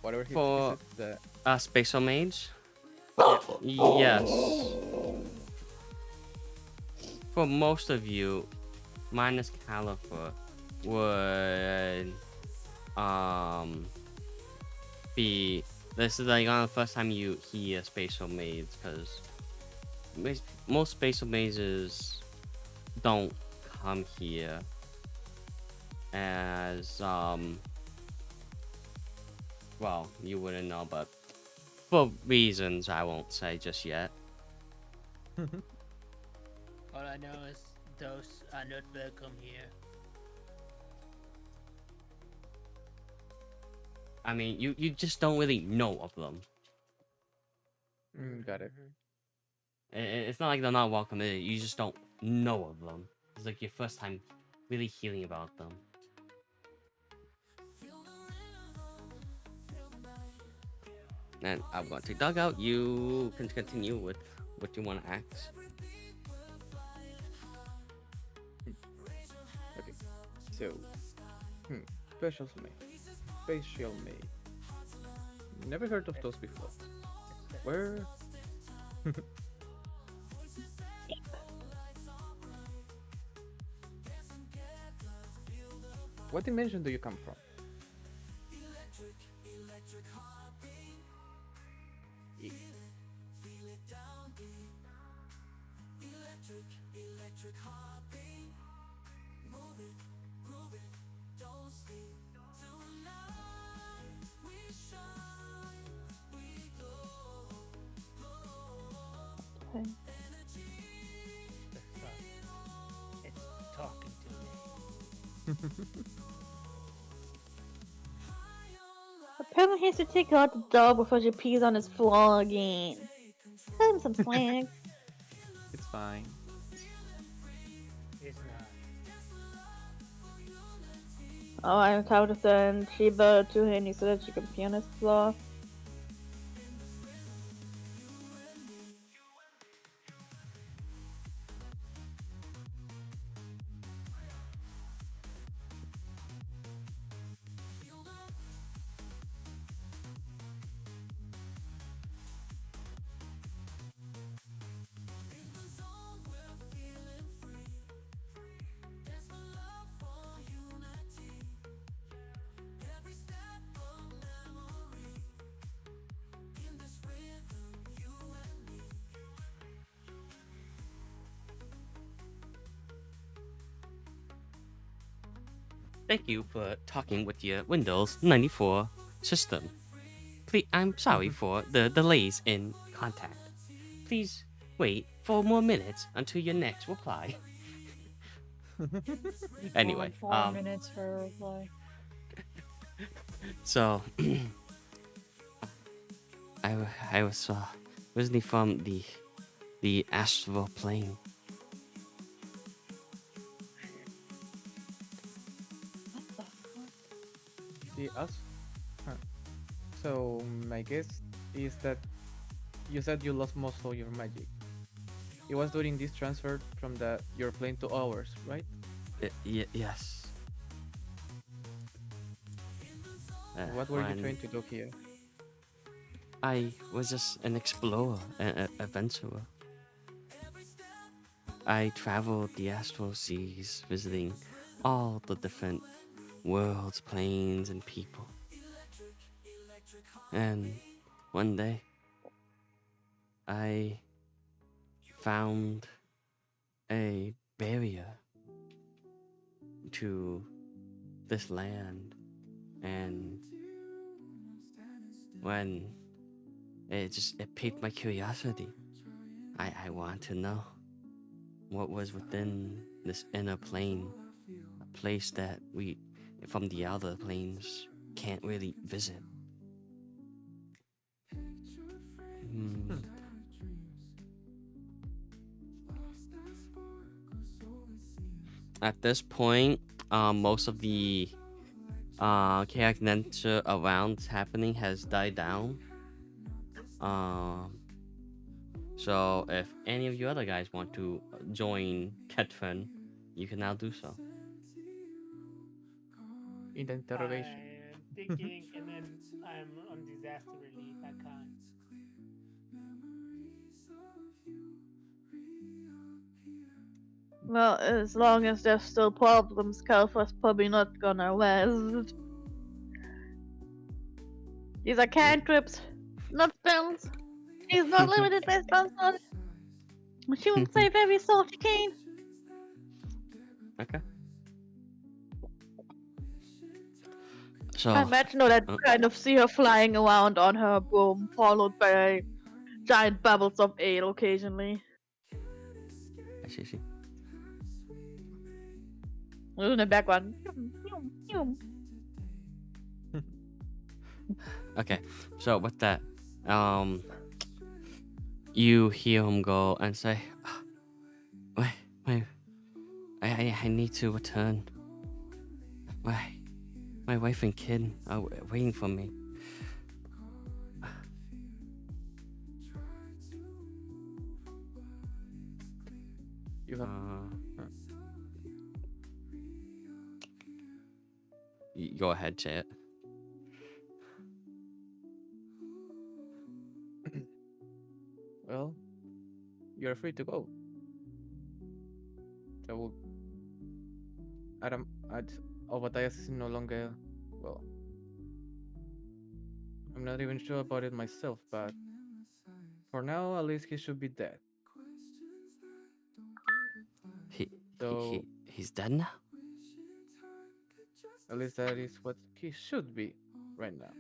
C: Whatever he
B: For-
C: is it, the
B: Spatial mage.
C: yeah.
B: Yes. For most of you, minus Califer, would be this is like on the first time you hear spatial mages, because most spatial mages don't come here as well, you wouldn't know, but for reasons I won't say just yet.
F: All I know is those are not welcome here.
B: I mean, you just don't really know of them.
C: Got it.
B: It's not like they're not welcome. You just don't know of them. It's like your first time really hearing about them. And I'm going to dug out. You can continue with what you want to ask.
C: Okay. So, spatial mage. Spatial mage. Never heard of those before. Where? What dimension do you come from?
F: It's talking to me.
D: Apparently he has to take out the dog before she pees on his floor again. Tell him some slack.
C: It's fine.
F: It's not.
D: Oh, I tried to send Shiba to him. He said that she could pee on his floor.
B: Thank you for talking with your Windows 94 system. Please, I'm sorry for the delays in contact. Please wait 4 more minutes until your next reply. Anyway,
E: 4 minutes for a reply.
B: so I was originally from the astral plane.
E: What the fuck?
C: See us? Huh. So my guess is that you said you lost most of your magic. It was during this transfer from your plane to ours, right?
B: Yes.
C: What were you
B: When-
C: trying to do here?
B: I was just an explorer, an adventurer. I traveled the astral seas, visiting all the different worlds, planes, and people. And one day, I found a barrier to this land, and when it piqued my curiosity, I want to know what was within this inner plane, a place that we from the other planes can't really visit. Hmm.
C: Hmm.
B: At this point, most of the chaotic nature around happening has died down. Um, so if any of you other guys want to join Ketfin, you can now do so.
C: In the interrogation.
F: I'm thinking, and then I'm on disaster relief. I can't.
D: Well, as long as there's still problems, Kalfa's probably not gonna rest. These are cantrips, not spells. She's not limited by spells. She will save every soul she can.
B: Okay. So
D: I imagine that kind of see her flying around on her broom, followed by giant bubbles of ale occasionally.
B: I see.
D: In the background.
B: Okay, so with that, you hear him go and say, "Wait, I need to return. My wife and kid are waiting for me."
C: You have
B: Go ahead, chat.
C: well, you're free to go. So Adam Obadiah is no longer well. I'm not even sure about it myself, but for now at least he should be dead. So
B: He's dead now.
C: at least that is what he should be right now.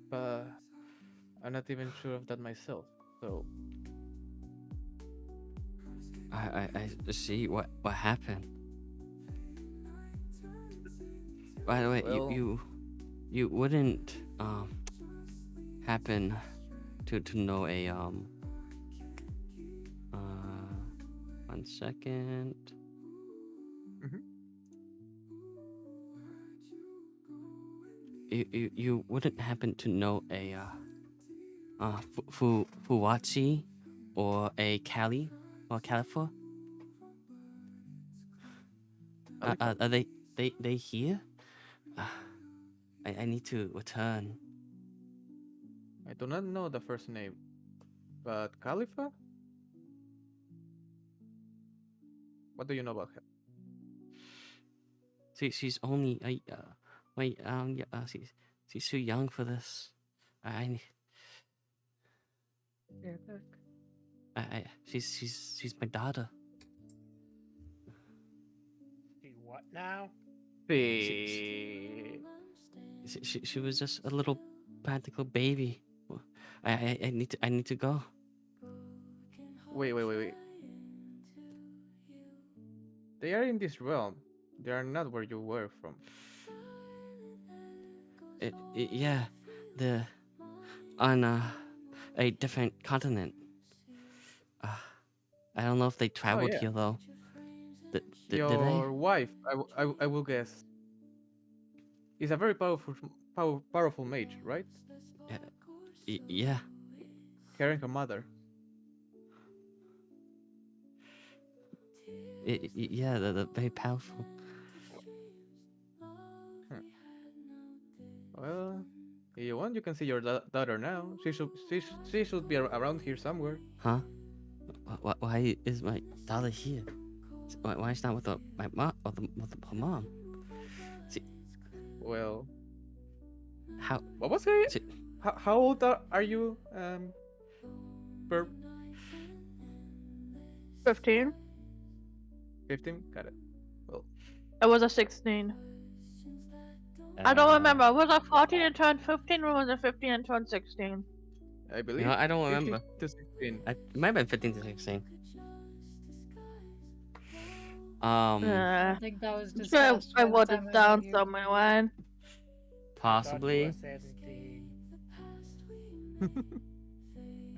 C: But I'm not even sure of that myself. So
B: I see what happened. By the way,
C: Well-
B: you wouldn't happen to know a 1 second.
C: Mhm.
B: You wouldn't happen to know a Fuwachi or a Kali or Califor?
C: Khalifa?
B: Are they here? I need to return.
C: I do not know the first name, but Khalifa? What do you know about her?
B: She's only she's too young for this. I
E: Here, look.
B: she's my daughter.
F: See what now?
C: The
B: She was just a little practical baby. I need to go.
C: wait. They are in this realm. They are not where you were from.
B: Yeah, the on a different continent. I don't know if they traveled
C: yeah.
B: here though. Did they?
C: Your wife, I will guess, is a very powerful mage, right?
B: Yeah.
C: Carrying her mother.
B: Yeah, they're very powerful.
C: Well, you want, you can see your daughter now. She should be around here somewhere.
B: Huh? Why is my daughter here? Why is not with my mom or her mom?
C: Well,
B: How?
C: what was her?
B: She-
C: How old are you? Per
D: 15.
C: 15. Got it. Well,
D: I was a 16. I don't remember. Was I 14 and turned 15, or was I 15 and turned 16?
C: I believe.
B: I don't
C: 15
B: remember.
C: to 16.
B: It might have been 15 to 16.
E: I think that was
D: Sure,
E: discussed.
D: I
E: by the
D: wrote
E: time
D: it
E: I
D: down
E: got here.
D: somewhere, right?
B: Possibly.
F: God, you were 17.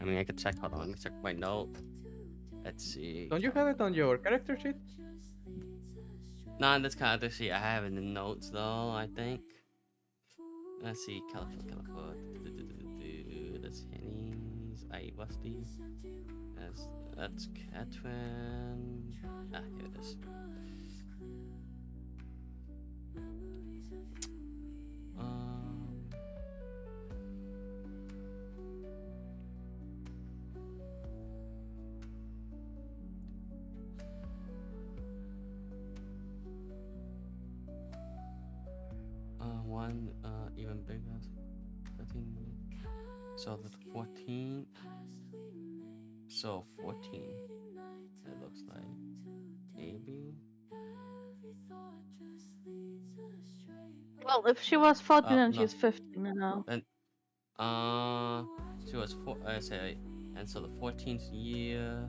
B: I mean, I could check. Hold on, let me check my note. Let's see.
C: Don't you have it on your character sheet?
B: Not in this character sheet. I have it in the notes though. I think. Let's see. California. That's Henny's. Rusty. That's Catherine. Here it is. One even bigger. 13. So the 14th. So 14. It looks like maybe.
D: Well, if she was 14 and
B: no.
D: she's 15 now.
B: She was four. I say, and so the 14th year,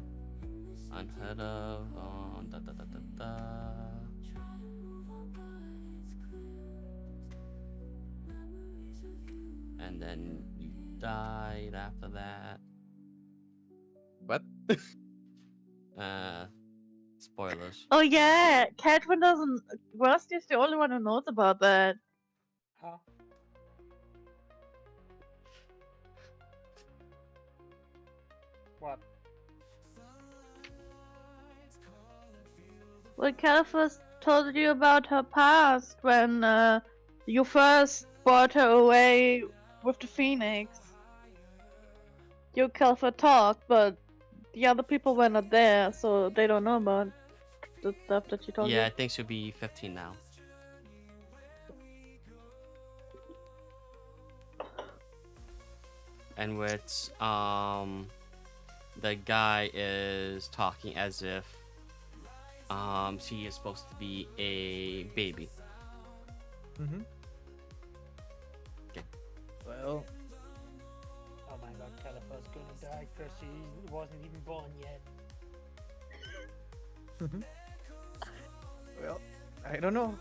B: unheard of. Da da da da da. And then you died after that.
C: What?
B: Spoilers.
D: Oh yeah, Catherine doesn't. Rusty's the only one who knows about that.
F: Huh? What?
D: Well, Caliphus told you about her past when you first brought her away with the Phoenix. You Caliphus talked, but the other people were not there, so they don't know about the stuff that she told
B: Yeah, I
D: you.
B: think she'll be 15 now. And which the guy is talking as if she is supposed to be a baby.
C: Mm-hmm.
B: Okay.
C: Well,
F: Oh my god, Califor's gonna die because she wasn't even born yet.
C: well, I don't know.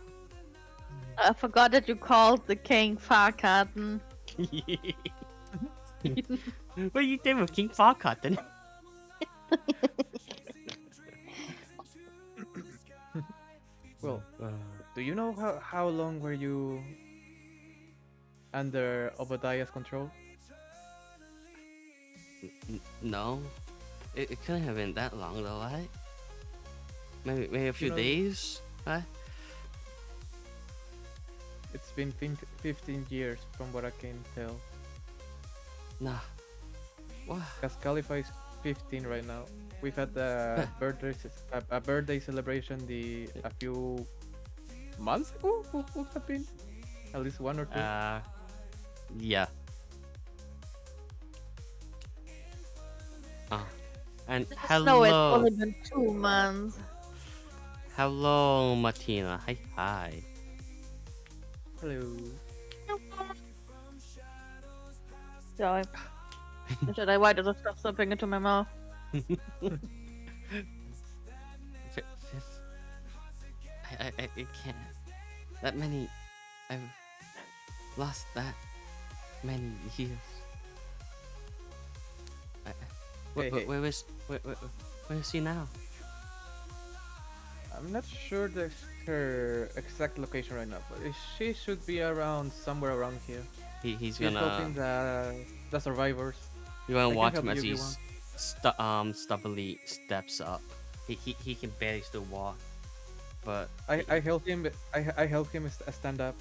D: I forgot that you called the king Farcaden.
B: What are you doing with King Farquaad then?
C: Well, do you know how long were you under Obadiah's control?
B: No, it couldn't have been that long though, right? Maybe a few
C: know-
B: days, right?
C: It's been 15 years from what I can tell.
B: Nah. What?
C: Because Khalifa is 15 right now. We've had a birthday celebration a few months ago. Would have been at least one or two.
B: Yeah. And
D: No, it's
B: hello,
D: only been 2 months.
B: hello, Martina. Hi.
C: Hello.
D: Sorry. Should I why does it stuff something into my mouth?
B: I can't. That many. I've lost that many years. Where is she now?
C: I'm not sure her exact location right now, but she should be around somewhere around here.
B: He's
C: She's
B: gonna.
C: helping the survivors.
B: You wanna
C: can
B: watch
C: help
B: him as
C: you if
B: he
C: you
B: stubbornly steps up. He can barely still walk, but
C: I help him. I help him stand up.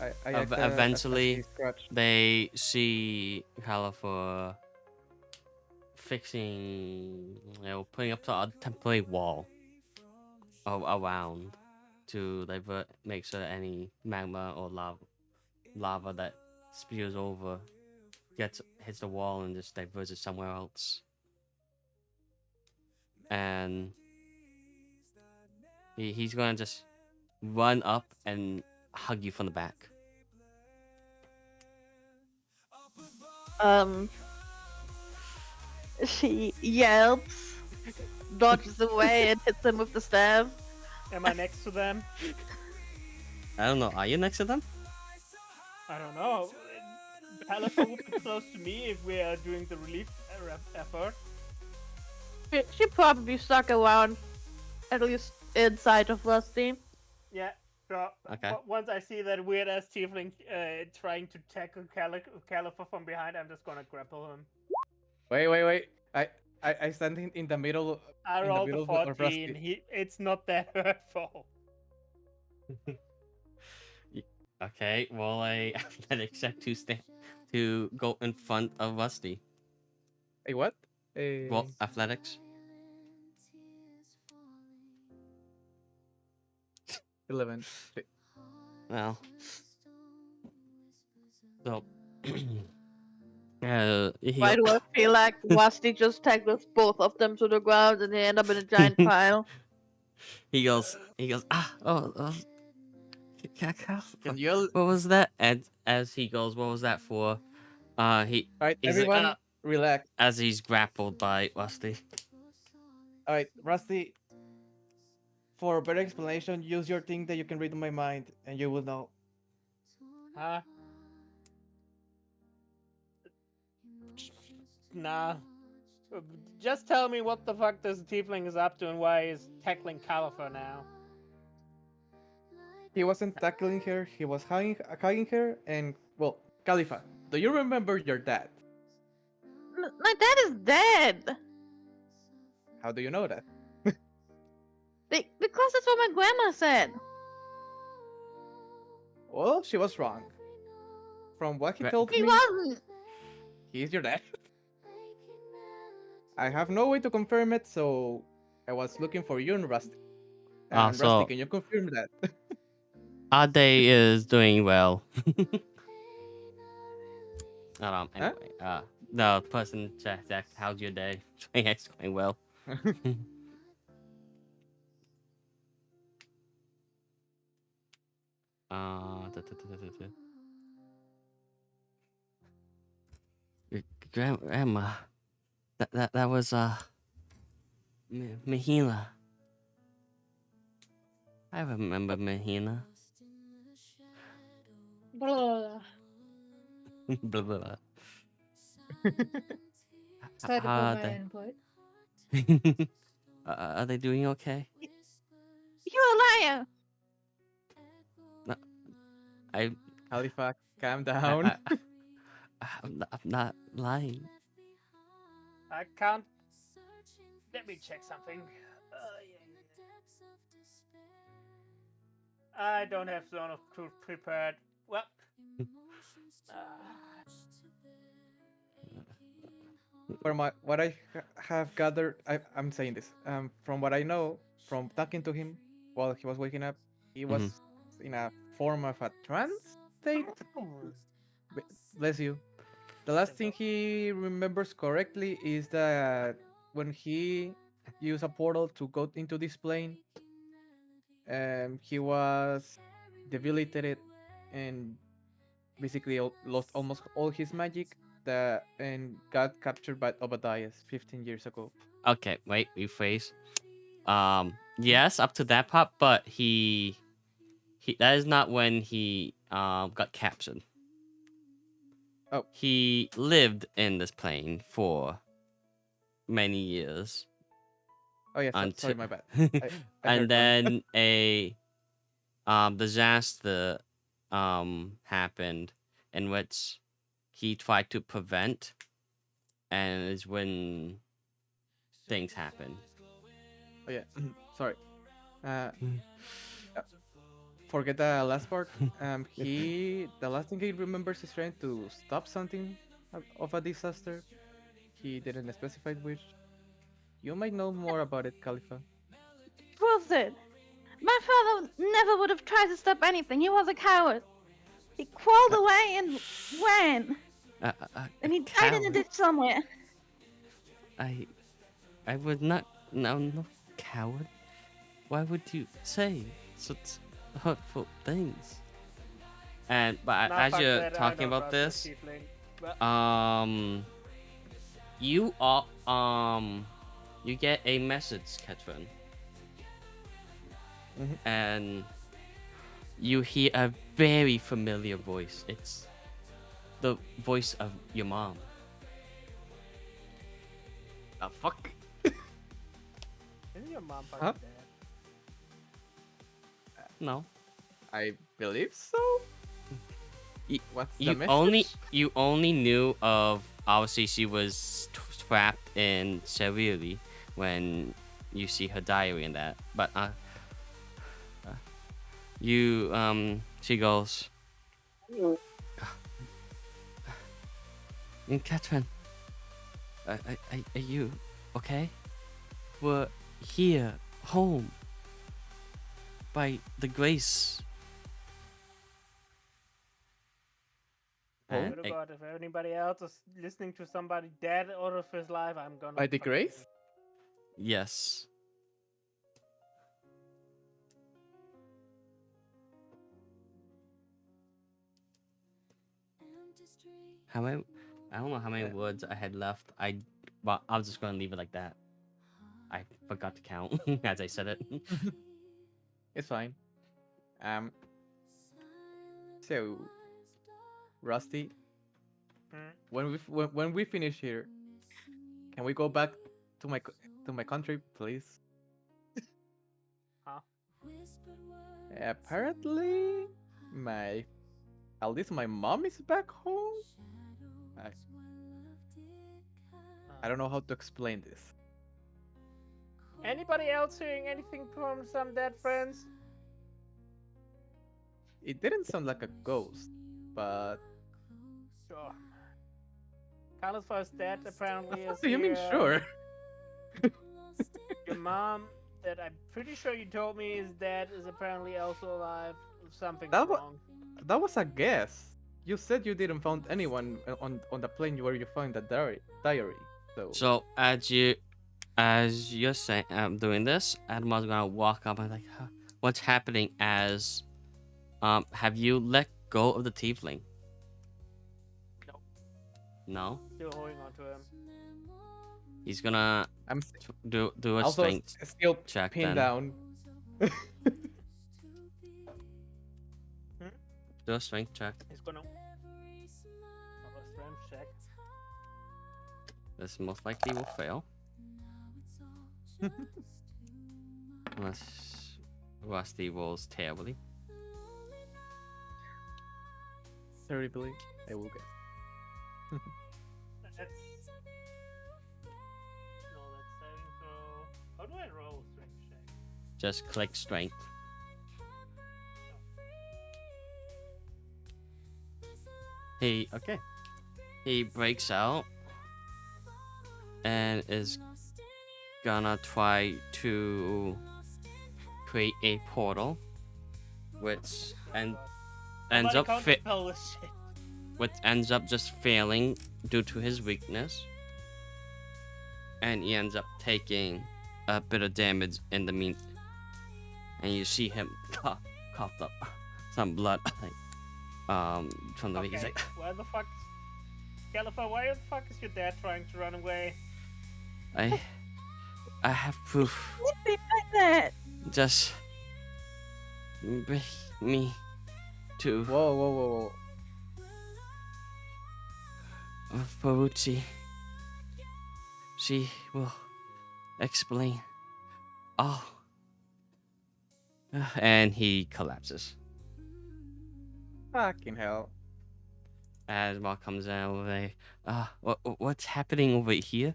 C: I act as
B: eventually
C: his crutch.
B: they see Califor fixing, putting up a temporary wall around to divert, make sure that any magma or lava that spews over hits the wall and just diverts it somewhere else. And he's gonna just run up and hug you from the back.
D: She yelps, dodges away, and hits him with the staff.
F: Am I next to them?
B: I don't know. Are you next to them?
F: I don't know. Califor would be close to me if we are doing the relief effort.
D: She probably stuck around, at least inside of Rusty.
F: Yeah, sure.
B: Okay.
F: Once I see that weird ass tiefling trying to tackle Califor from behind, I'm just gonna grapple him.
C: Wait. I stand in the middle.
F: I
C: in the
F: rolled
C: middle
F: a
C: of Rusty.
F: 14. It's not that hurtful.
B: Okay. Well, I athletics check to go in front of Rusty.
C: Hey, what? Hey,
B: Well, athletics.
C: 11.
B: Well. So.
D: Why do I feel like Rusty just tackles both of them to the ground and they end up in a giant pile?
B: He goes.
C: Can you all...
B: What was that? And as he goes, what was that for? He
C: Alright,
B: he's like,
C: everyone, relax.
B: as he's grappled by Rusty.
C: Alright, Rusty. For a better explanation, use your thing that you can read my mind, and you will know.
F: Huh? Nah. Just tell me what the fuck this tiefling is up to and why he's tackling Califor now.
C: He wasn't tackling her, he was hugging her, and, well, Khalifa, do you remember your dad?
D: My dad is dead!
C: How do you know that?
D: Because that's what my grandma said.
C: Well, she was wrong. From what he told
D: He
C: me,
D: wasn't!
C: he's your dad. I have no way to confirm it, so I was looking for you and Rusty. And
B: So-
C: Rusty, can you confirm that?
B: Our day is doing well. Anyway, the person checked, how's your day? It's going well. Your grandma. That was Mahina. I remember Mahina.
E: Blah.
B: Blah, blah, blah.
E: Decided to
B: How
E: put
B: are
E: my
B: they?
E: input.
B: Are they doing okay?
D: You're a liar!
B: I
C: Khalifa, calm
B: I-
C: down.
B: I'm not lying.
F: I can't. Let me check something. I don't have Zone of Truth prepared. Well.
C: From what I have gathered, I'm saying this. From what I know, from talking to him while he was waking up, he was in a form of a trance state. Bless you. The last thing he remembers correctly is that when he used a portal to go into this plane, he was debilitated and basically lost almost all his magic and got captured by Obadiah 15 years ago.
B: Okay, wait, rephrase. Yes, up to that part, but he that is not when he got captured.
C: Oh.
B: He lived in this plane for many years.
C: Oh yeah, sorry,
B: until
C: my bad. I heard
B: and
C: wrong.
B: then a disaster happened in which he tried to prevent, and is when things happen.
C: Oh yeah, sorry. forget the last part. The last thing he remembers is trying to stop something of a disaster. He didn't specify which. You might know more about it, Khalifa.
D: Proves it. My father never would have tried to stop anything. He was a coward. He crawled away and ran. And he died in a
B: coward?
D: ditch somewhere.
B: I would not. No, coward. Why would you say such hurtful things? And but
F: Nah,
B: as
F: fuck
B: you're
F: that, I
B: talking
F: don't
B: about
F: trust
B: this,
F: the tiefling. But
B: you are you get a message, Ketron,
C: Mhm.
B: and you hear a very familiar voice. It's the voice of your mom. Fuck.
F: isn't your mom
C: Huh?
F: fucking dead?
B: No.
C: I believe so.
B: Y-
C: What's the
B: You
C: message?
B: only knew of obviously she was trapped in severely when you see her diary and that, but you she goes, Catherine, are you okay? We're here, home, by the grace.
C: Home?
B: And
F: Swear to God, if anybody else is listening to somebody dead out of his life, I'm gonna.
C: By the
F: fucking
C: grace?
B: yes. How many? I don't know how many words I had left. But I was just gonna leave it like that. I forgot to count as I said it.
C: It's fine. Um. So, Rusty,
F: Hmm?
C: when we finish here, can we go back to my country, please?
F: Huh?
C: Apparently, at least my mom is back home. I don't know how to explain this.
F: Anybody else hearing anything from some dead friends?
C: It didn't sound like a ghost, but
F: Sure. Califor's dead apparently
C: what
F: is
C: do you mean
F: here.
C: sure?
F: Your mom, that I'm pretty sure you told me is dead, is apparently also alive. Something's
C: That wa-
F: wrong.
C: That was a guess. You said you didn't find anyone on the plane where you found the diary.
B: So as you're saying, doing this, Admiral's gonna walk up and like, huh, what's happening? As have you let go of the tiefling?
F: Nope.
B: No.
F: Still holding on to him.
B: He's gonna
C: I'm
B: do a
C: also
B: strength
C: still
B: check
C: pinned
B: then.
C: down.
B: Do a strength check.
F: He's gonna. Have a strength check.
B: This most likely will fail. Unless Rusty rolls terribly.
C: Terribly, I will guess.
F: That's. No, that's saving throw. How do I roll strength check?
B: Just click strength. He breaks out and is gonna try to create a portal, which ends
F: Somebody
B: up
F: counterspell this shit.
B: which ends up just failing due to his weakness, and he ends up taking a bit of damage in the mean. And you see him cough up some blood, from the he's
F: Okay,
B: like,
F: where the fuck? Califa, why the fuck is your dad trying to run away?
B: I have proof.
D: Be like that.
B: Just bring me to
C: Whoa.
B: Ferrucci. She will explain all. And he collapses.
C: Fucking hell.
B: As Mark comes in over there, what's happening over here?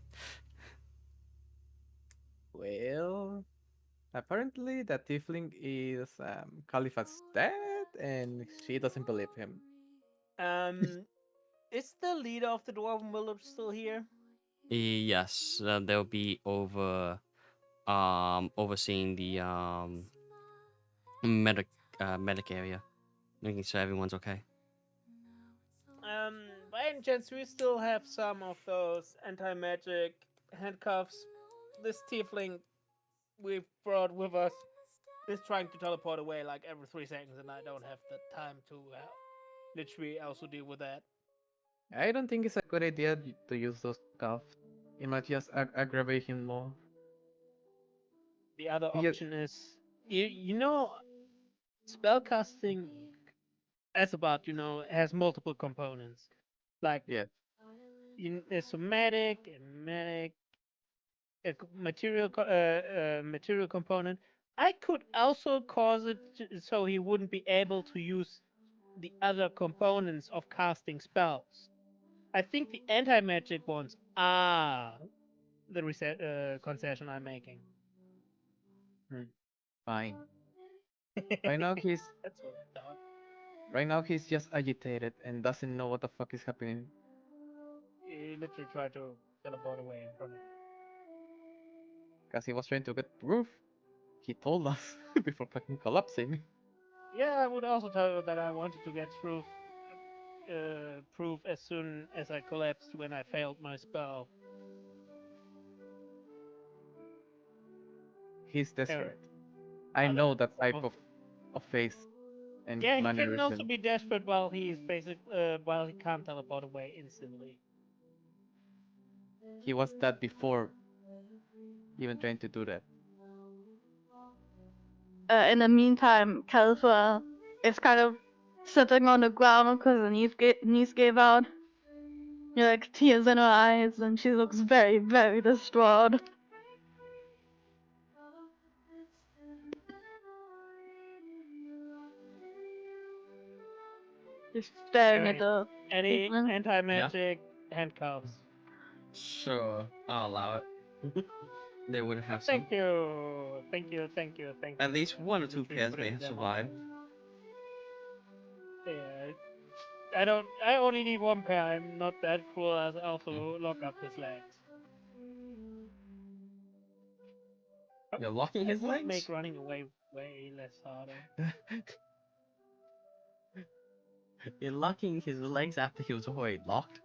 C: Well, Apparently, that tiefling is Khalifa's dad, and she doesn't believe him.
F: Is the leader of the Dwarven Village still here?
B: Yes, they'll be overseeing the medic medic area, making sure everyone's okay.
F: By any chance, we still have some of those anti-magic handcuffs. This tiefling we brought with us is trying to teleport away like every 3 seconds, and I don't have the time to literally also deal with that.
C: I don't think it's a good idea to use those cuffs. It might just aggravate him more.
F: The other
C: He just,
F: option is, you know, spellcasting as about has multiple components, like
C: yeah.
F: there's somatic and medic, material component. I could also cause it so he wouldn't be able to use the other components of casting spells. I think the anti-magic ones are the concession I'm making.
C: Fine. Right now he's
F: That's what I thought.
C: right now he's just agitated and doesn't know what the fuck is happening.
F: He literally tried to teleport away in front of me.
C: Cause he was trying to get proof. He told us before fucking collapsing.
F: Yeah, I would also tell you that I wanted to get proof as soon as I collapsed when I failed my spell.
C: He's
F: Anyway,
C: desperate. I
F: other-
C: know that type
F: well,
C: of face and
F: yeah, he can also
C: mannerism.
F: be desperate while he's while he can't teleport away instantly.
C: He was that before even trying to do that.
D: In the meantime, Calfa is kind of sitting on the ground because her knees gave out. Like tears in her eyes, and she looks very, very distraught. Just staring at
F: Anyway,
D: the
F: any
D: tiefling.
F: anti-magic handcuffs?
B: Sure, I'll allow it. They would have some.
F: Thank you, thank you, thank you, thank you.
B: At least one or two
F: Literally
B: pairs may
F: putting
B: have
F: them on.
B: survived.
F: Yeah, I don't. I only need one pair. I'm not that cruel as also lock up his legs.
B: You're locking
F: It
B: his
F: would
B: legs?
F: make running away way less harder.
B: You're locking his legs after he was already locked?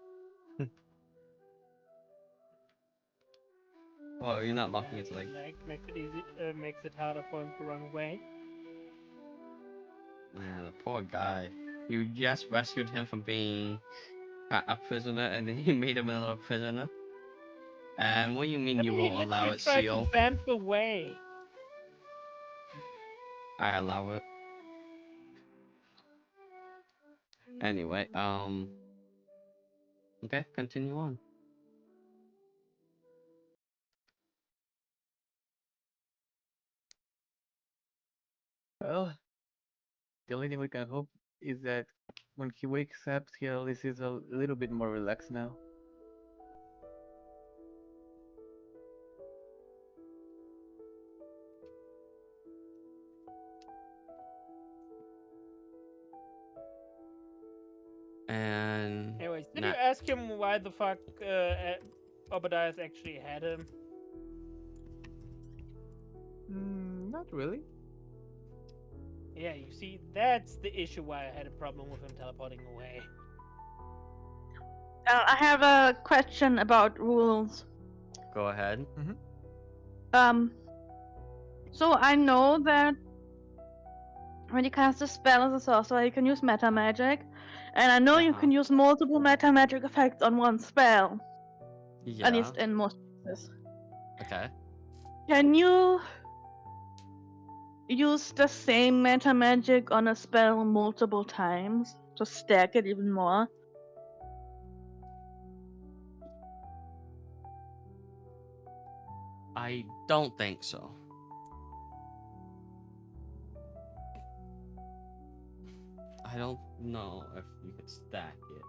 B: Well, you're not locking his legs.
F: Makes it easy. Makes it harder for him to run away.
B: Man, the poor guy. You just rescued him from being a prisoner and then you made him another prisoner? And what do you mean
F: I
B: you
F: mean, he
B: won't allow
F: literally
B: it,
F: tried to
B: Seal?
F: vamp away.
B: I allow it. Anyway, okay, continue on.
C: Well, the only thing we can hope is that when he wakes up, he at least is a little bit more relaxed now.
B: And
F: Anyways, did
B: Nah.
F: you ask him why the fuck Obadiah's actually had him?
C: Not really.
F: Yeah, you see, that's the issue why I had a problem with him teleporting away.
D: I have a question about rules.
B: go ahead.
D: So I know that when you cast a spell as a sorcerer, you can use meta magic, and I know you
B: Uh-huh.
D: can use multiple meta magic effects on one spell.
B: Yeah.
D: At least in most cases.
B: Okay.
D: Can you use the same meta magic on a spell multiple times to stack it even more?
B: I don't think so. I don't know if you could stack it.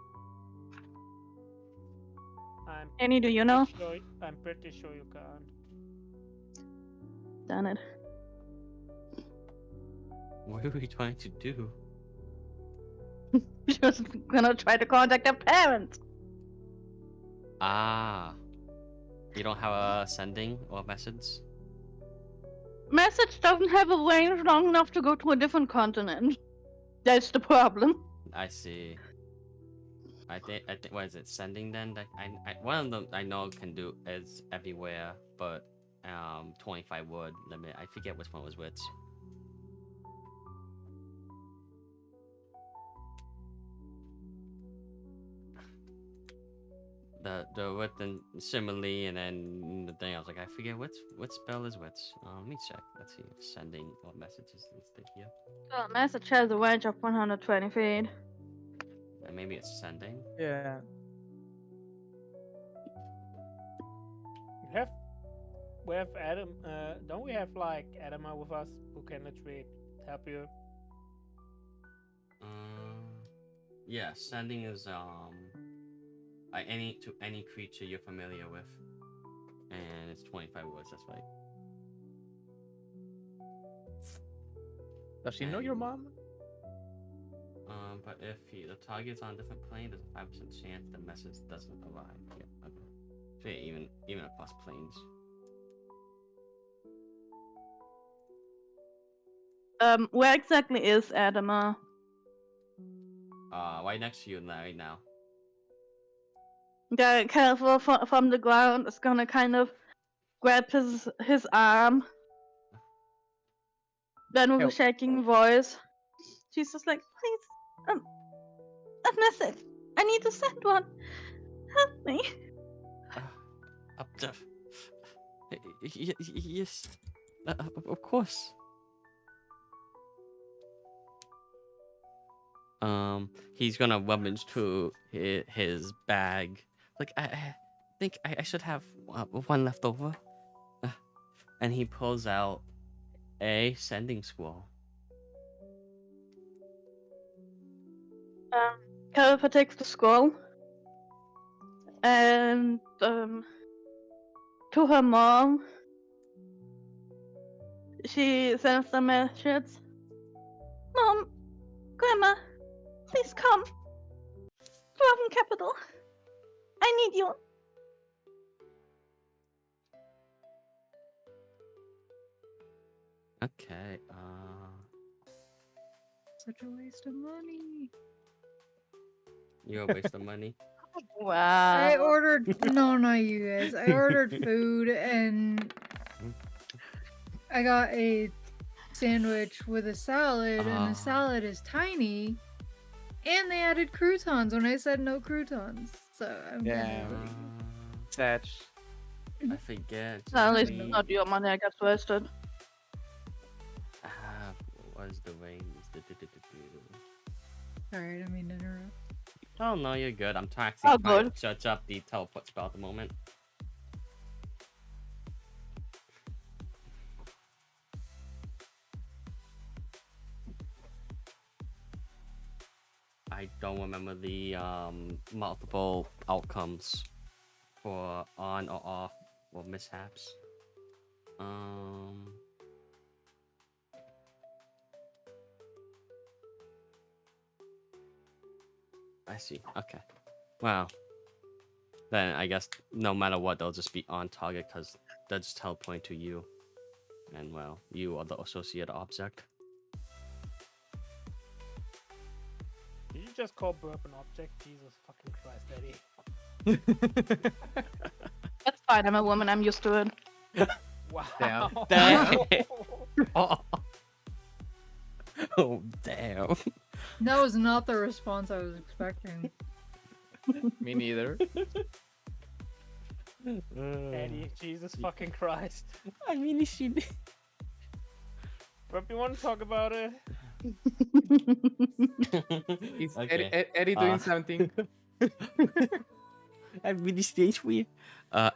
F: I'm
D: Annie, do you know?
F: I'm pretty sure you can't.
D: Done it.
B: What are we trying to do?
D: Just gonna try to contact their parents.
B: Ah. You don't have a sending or message?
D: Message doesn't have a range long enough to go to a different continent. That's the problem.
B: I see. I think what is it? Sending then? Like one of them I know can do is everywhere, but 25 word limit. I forget which one was which. The with and simile and then the thing I was like I forget what spell is which. Let me check. Let's see if sending or messages listed here.
D: The message has a range of 120 feet.
B: And maybe it's sending.
C: Yeah.
F: We have Adam. Don't we have like Adama with us who can literally help you?
B: Yeah, sending is any creature you're familiar with, and it's 25 words. That's right.
C: Does she know your mom?
B: But if the target's on a different plane, there's a 5% chance the message doesn't arrive. Yeah, okay. So yeah, even across planes.
D: Where exactly is Adama?
B: Right next to you right now.
D: The kind of from the ground is gonna kind of grab his arm. Then with a
C: Help.
D: shaking voice, she's just like, please, a message. I need to send one. Help me.
B: Yes, of course. He's gonna rummage through his bag. Like I think I should have one left over. And he pulls out a sending scroll.
D: Califa takes the scroll and to her mom, she sends the message. Mom, Grandma, please come. Dwarven capital. I need you.
B: Okay.
E: Such a waste of money.
B: You're a waste of money.
D: Wow.
E: I ordered no, not you guys. I ordered food and I got a sandwich with a salad, and
B: Ah.
E: the salad is tiny. And they added croutons when I said no croutons. So I'm
C: Yeah.
E: gonna
C: Sad.
B: I forget.
D: At least
B: Maybe-
D: not your money, I gets wasted.
B: What is the range?
E: Sorry, I didn't mean to interrupt.
B: Oh no, you're good. I'm trying
D: Oh,
B: to
D: good.
B: search up the teleport spell at the moment. I don't remember the multiple outcomes for on or off or mishaps. I see. Okay. Wow. Then I guess no matter what, they'll just be on target because they'll just teleport to you. And well, you are the associated object.
F: Did you just call Burp an object? Jesus fucking Christ, Eddie.
D: That's fine, I'm a woman, I'm used to it.
F: Wow.
B: Damn. Oh. Oh, damn.
E: That was not the response I was expecting.
C: Me neither.
F: Eddie, Jesus fucking Christ.
B: I mean, she.
F: Burp, you want to talk about it?
C: Is
B: Okay.
C: Eddie doing
B: Uh,
C: something?
B: I really stage weird.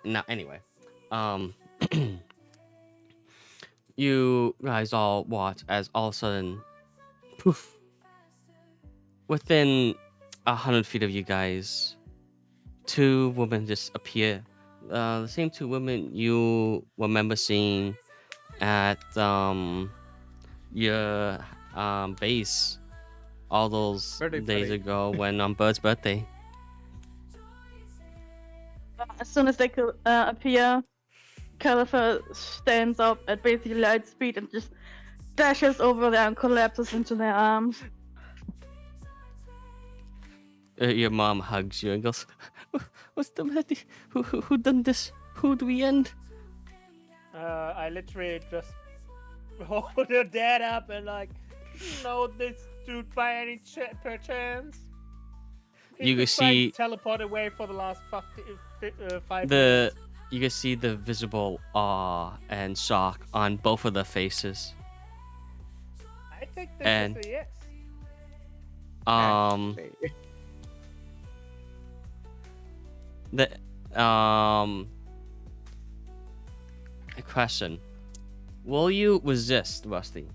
B: Now anyway, you guys all watch as all of a sudden, poof, within 100 feet of you guys, two women just appear. The same two women you remember seeing at your base all those
C: Birthday
B: days
C: party.
B: ago when on Bird's birthday.
D: As soon as they appear, Califer stands up at basically light speed and just dashes over there and collapses into their arms.
B: Your mom hugs you and goes, "What's the matter? Who done this? Who do we end?"
F: I literally just hold your dad up and like, know this dude by any perchance?
B: You can
F: He's trying
B: see
F: to teleport away for the last 5
B: the
F: minutes.
B: you can see the visible awe and shock on both of their faces.
F: I think this
B: and-
F: is a yes.
C: Actually.
B: The a question: will you resist, Rusty?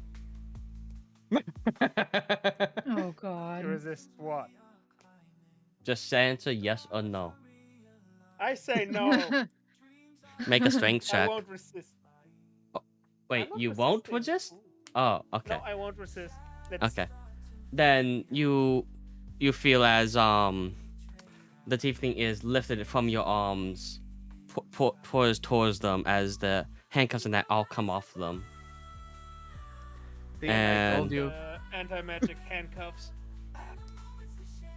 E: Oh God.
F: To resist what?
B: Just answer yes or no.
F: I say no.
B: Make a strength
F: I
B: check.
F: won't resist.
B: Wait,
F: I'm not
B: you won't
F: resisting.
B: resist? Oh, okay.
F: No, I won't resist.
B: Okay. Then you feel as the tiefling is lifted from your arms, towards them as the handcuffs and that all come off them.
C: See, I
B: And-
C: told you.
F: Anti-magic handcuffs.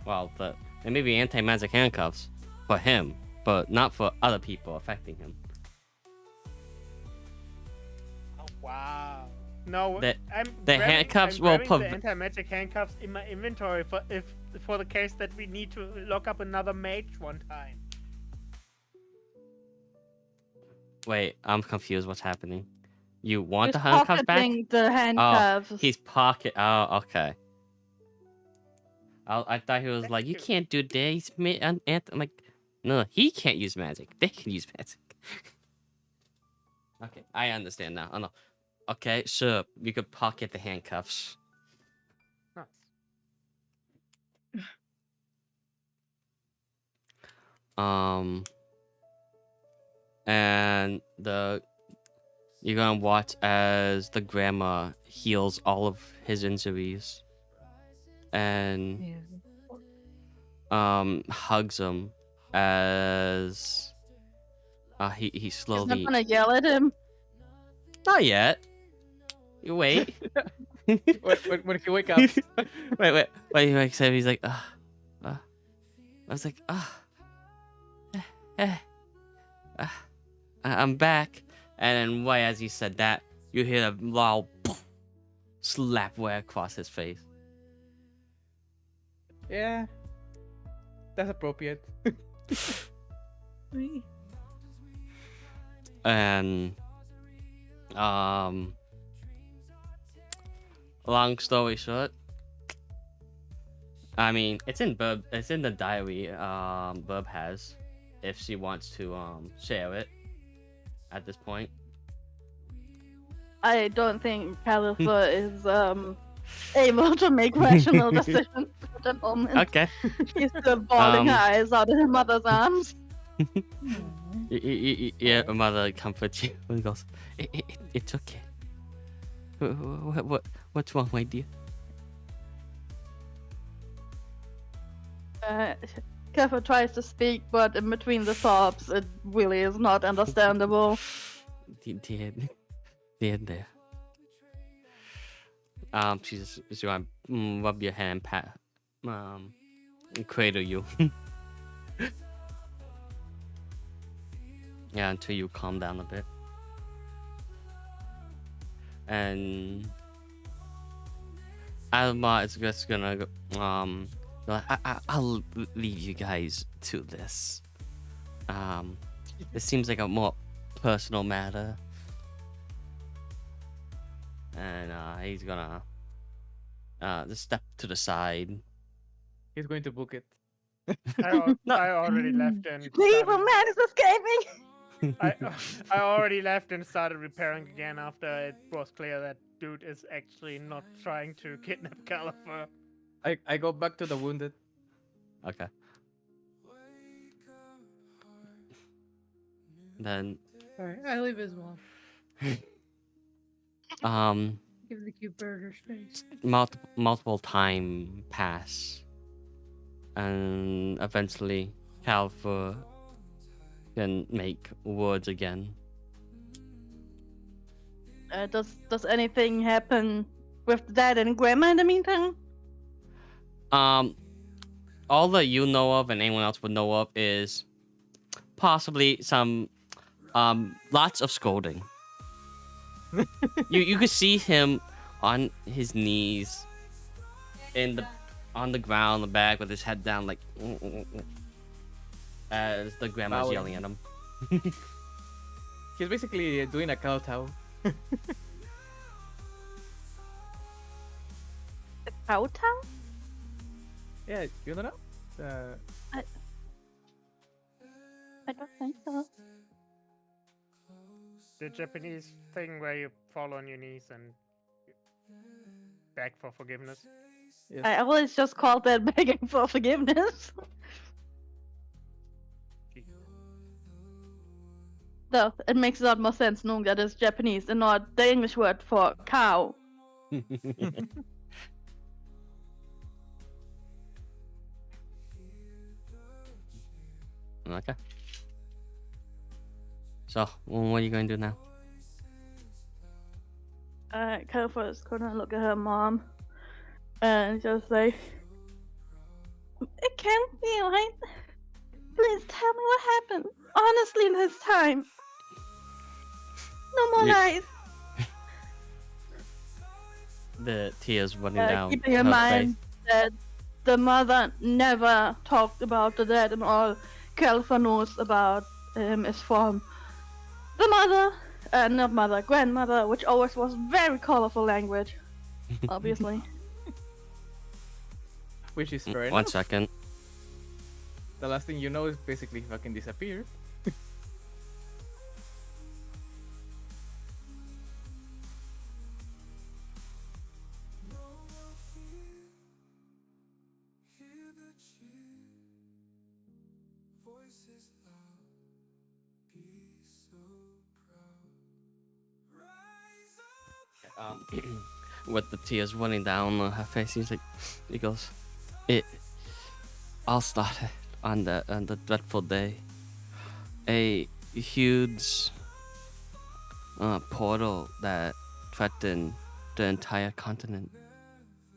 B: Well, they may be anti-magic handcuffs for him, but not for other people affecting him.
F: Oh, wow. No,
B: The-
F: I'm
B: the
F: grabbing-
B: handcuffs
F: I'm
B: will
F: grabbing the anti-magic handcuffs in my inventory for the case that we need to lock up another mage one time.
B: Wait, I'm confused. What's happening? You want
D: He's
B: the handcuffs back?
D: pocketing the handcuffs.
B: He's pocket. Oh, okay. I thought he was
F: Thank
B: like, you
F: you.
B: can't do this. I'm like, no, he can't use magic. They can use magic. Okay, I understand now. Oh no. Okay, sure. You could pocket the handcuffs.
F: Nice.
B: And you're gonna watch as the grandma heals all of his injuries, and
E: Yeah.
B: hugs him as he
D: He's
B: slowly.
D: not gonna yell at him.
B: Not yet. You wait.
C: When he wake up.
B: wait. He wakes up. He's like, I was like, I'm back. And then right as he said that, you hear a loud slap right across his face.
C: Yeah. That's appropriate.
B: And long story short, I mean, it's in the diary Burb has, if she wants to share it at this point.
D: I don't think Califer is able to make rational decisions at the moment.
B: Okay.
D: She's still bawling her
B: Um,
D: eyes out of her mother's arms.
B: Yeah, her mother comforts you and goes, it's okay. What's wrong, my dear?
D: Califer tries to speak, but in between the sobs, it really is not understandable.
B: There. She's gonna rub your hand, pat, and cradle you. Yeah, until you calm down a bit. And Alma is just gonna go, I'll leave you guys to this. This seems like a more personal matter. And he's gonna just step to the side.
C: He's going to book it.
F: I already left and
D: The evil
F: started,
D: man is escaping!
F: I already left and started repairing again after it was clear that dude is actually not trying to kidnap Califer.
C: I go back to the wounded.
B: Okay. Then
E: Alright, I leave as well. Give the cute bird her space.
B: multiple time pass, and eventually Calfer can make words again.
D: Does anything happen with the dad and grandma in the meantime?
B: All that you know of and anyone else would know of is possibly some lots of scolding. you could see him on his knees on the ground in the back with his head down, like as the grandma's
C: Bowing.
B: yelling at him.
C: He's basically doing a kowtow.
D: Kowtow?
C: Yeah, you don't know?
D: I don't think so.
F: The Japanese thing where you fall on your knees and beg for forgiveness.
C: Yes.
D: I always just called that begging for forgiveness. No, it makes a lot more sense knowing that it's Japanese and not the English word for cow.
B: Okay. So, what are you going to do now?
D: Kayla is gonna look at her mom and just say, "It can't be right. Please tell me what happened. Honestly, this time. No more
B: Yeah.
D: lies."
B: The tears running down
D: Keeping in
B: her
D: mind
B: face.
D: that the mother never talked about the dad, and all Kayla knows about him is from the mother, not mother, grandmother, which always was very colorful language, obviously.
C: Which is fair
B: One
C: enough.
B: second.
C: The last thing you know is basically fucking disappear.
B: With the tears running down her face, he goes, "It all started on the dreadful day. A huge portal that threatened the entire continent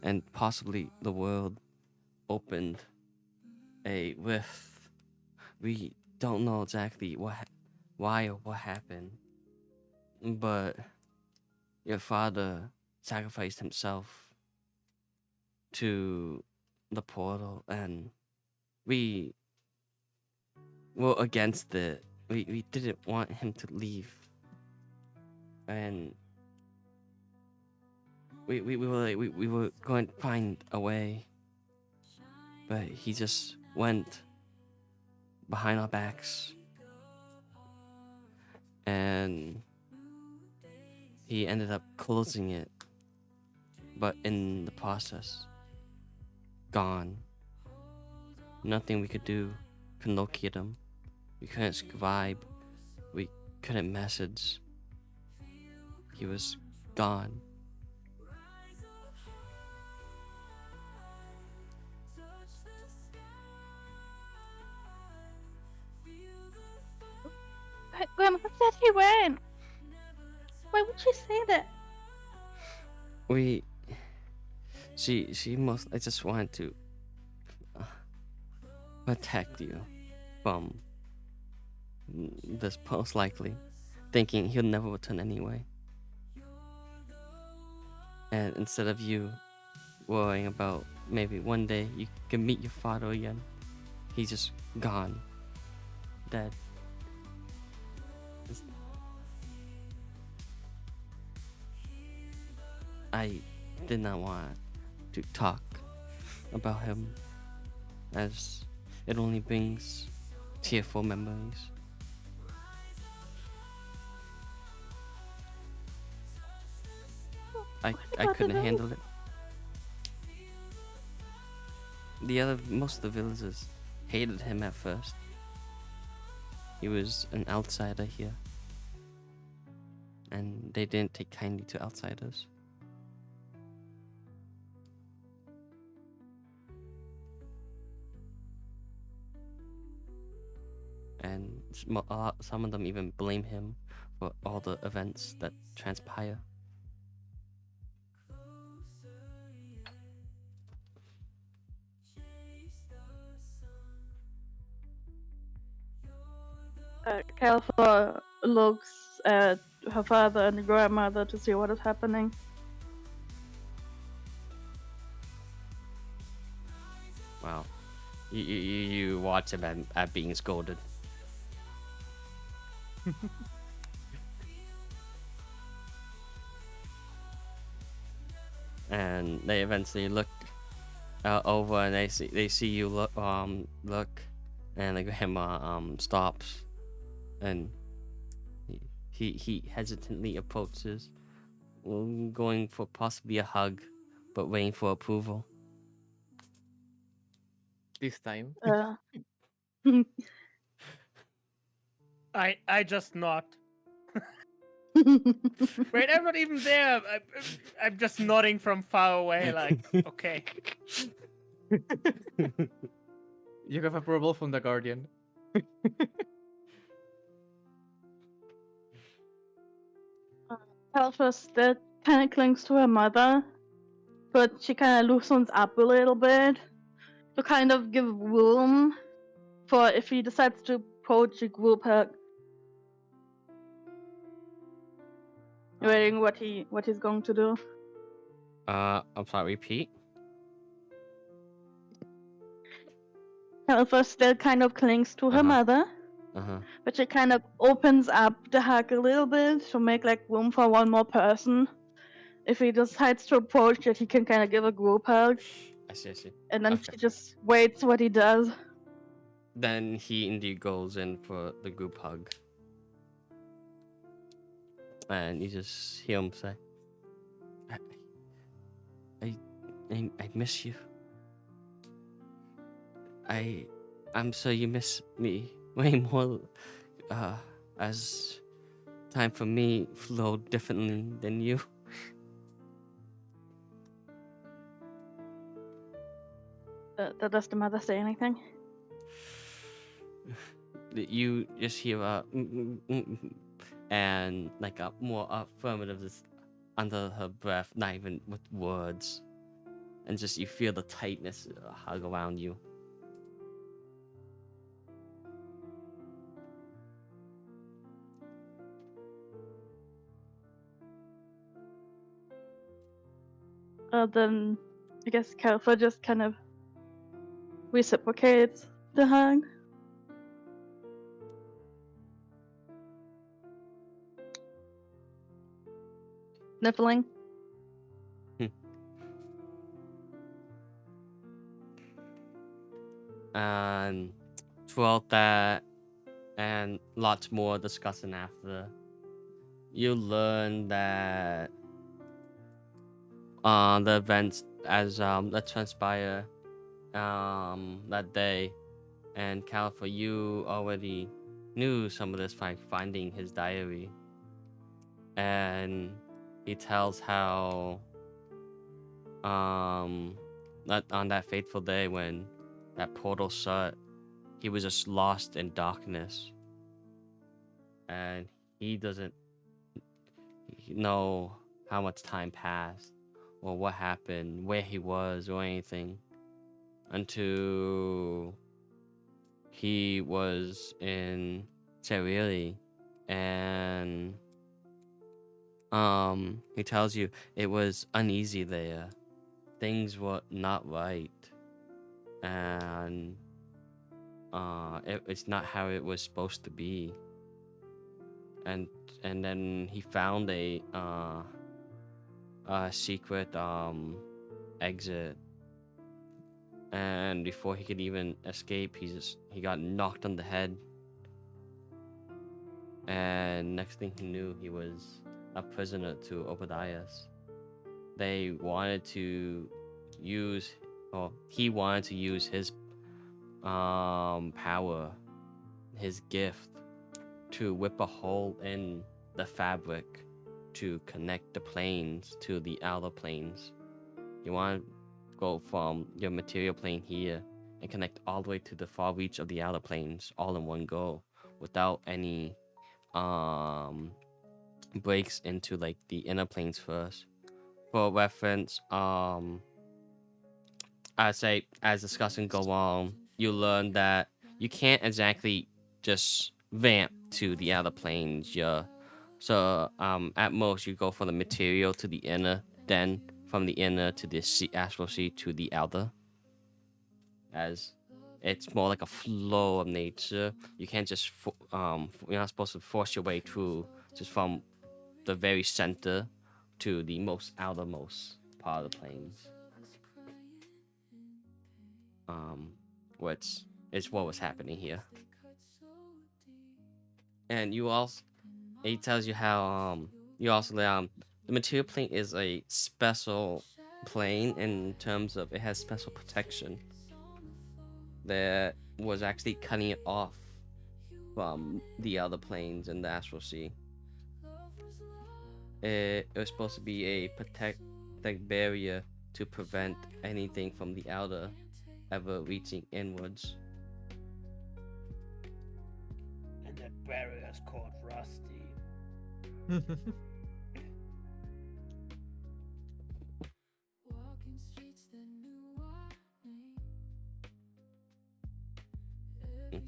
B: and possibly the world opened a rift. We don't know exactly why or what happened, but your father sacrificed himself to the portal, and we were against it. We didn't want him to leave, and we were going to find a way, but he just went behind our backs, and he ended up closing it, but in the process, gone. Nothing we could do could locate him. We couldn't scribe. We couldn't message. He was gone.
D: But Grandma said he ran. Why would she say that?
B: She mostly just wanted to protect you from this, most likely, thinking he'll never return anyway. And instead of you worrying about maybe one day you can meet your father again, he's just gone, dead. I did not want to talk about him, as it only brings tearful memories. I couldn't handle it. Most of the villagers hated him at first. He was an outsider here, and they didn't take kindly to outsiders. some of them even blame him for all the events that transpire.
D: Calfa looks at her father and grandmother to see what is happening.
B: Wow. You watch him at being scolded. And they eventually look over and they see you look, and the grandma stops, and he hesitantly approaches, going for possibly a hug, but waiting for approval.
C: This time.
F: I just nod. Wait, I'm not even there. I'm just nodding from far away, like, okay.
C: You have approval from the guardian.
D: Calfa still kind of clings to her mother, but she kind of loosens up a little bit to kind of give room for if he decides to approach a group hug. Waiting what he's going to do.
B: I'm sorry, repeat.
D: Calfa still kind of clings to her
B: Uh-huh.
D: mother, but she kind of opens up the hug a little bit to make like room for one more person. If he decides to approach it, he can kind of give a group hug,
B: I see.
D: and then
B: Okay.
D: she just waits what he does.
B: Then he indeed goes in for the group hug. And you just hear him say, I miss you. I'm sure you miss me way more, as time for me flowed differently than you.
D: Does the mother say anything?
B: You just hear and like a more affirmative just under her breath, not even with words, and just you feel the tightness hug around you.
D: Then I guess Calfa just kind of reciprocates the hug. Sniffling.
B: And throughout that, and lots more discussing after, you learn that the events as that transpire that day, and Calfa, you already knew some of this by finding his diary, and he tells how that on that fateful day when that portal shut, he was just lost in darkness, and he doesn't know how much time passed or what happened, where he was, or anything, until he was in Cerili, and he tells you it was uneasy there. Things were not right, and it's not how it was supposed to be. And then he found a secret exit, and before he could even escape, he got knocked on the head, and next thing he knew, he was a prisoner to Obadiah's. They wanted to use, or he wanted to use his power, his gift, to whip a hole in the fabric to connect the planes to the outer planes. You want to go from your material plane here and connect all the way to the far reach of the outer planes all in one go, without any breaks into like the inner planes first. For reference, I say as discussion go on, you learn that you can't exactly just vamp to the outer planes. So at most you go from the material to the inner, then from the inner to the astral sea to the outer. As it's more like a flow of nature. You can't just you're not supposed to force your way through just from the very center to the most outermost part of the planes. Which is what was happening here. And you also, it tells you how you also the material plane is a special plane in terms of it has special protection that was actually cutting it off from the other planes in the astral sea. It was supposed to be a protective barrier to prevent anything from the outer ever reaching inwards.
F: And that barrier is called Rusty.
A: Walking streets that knew our name.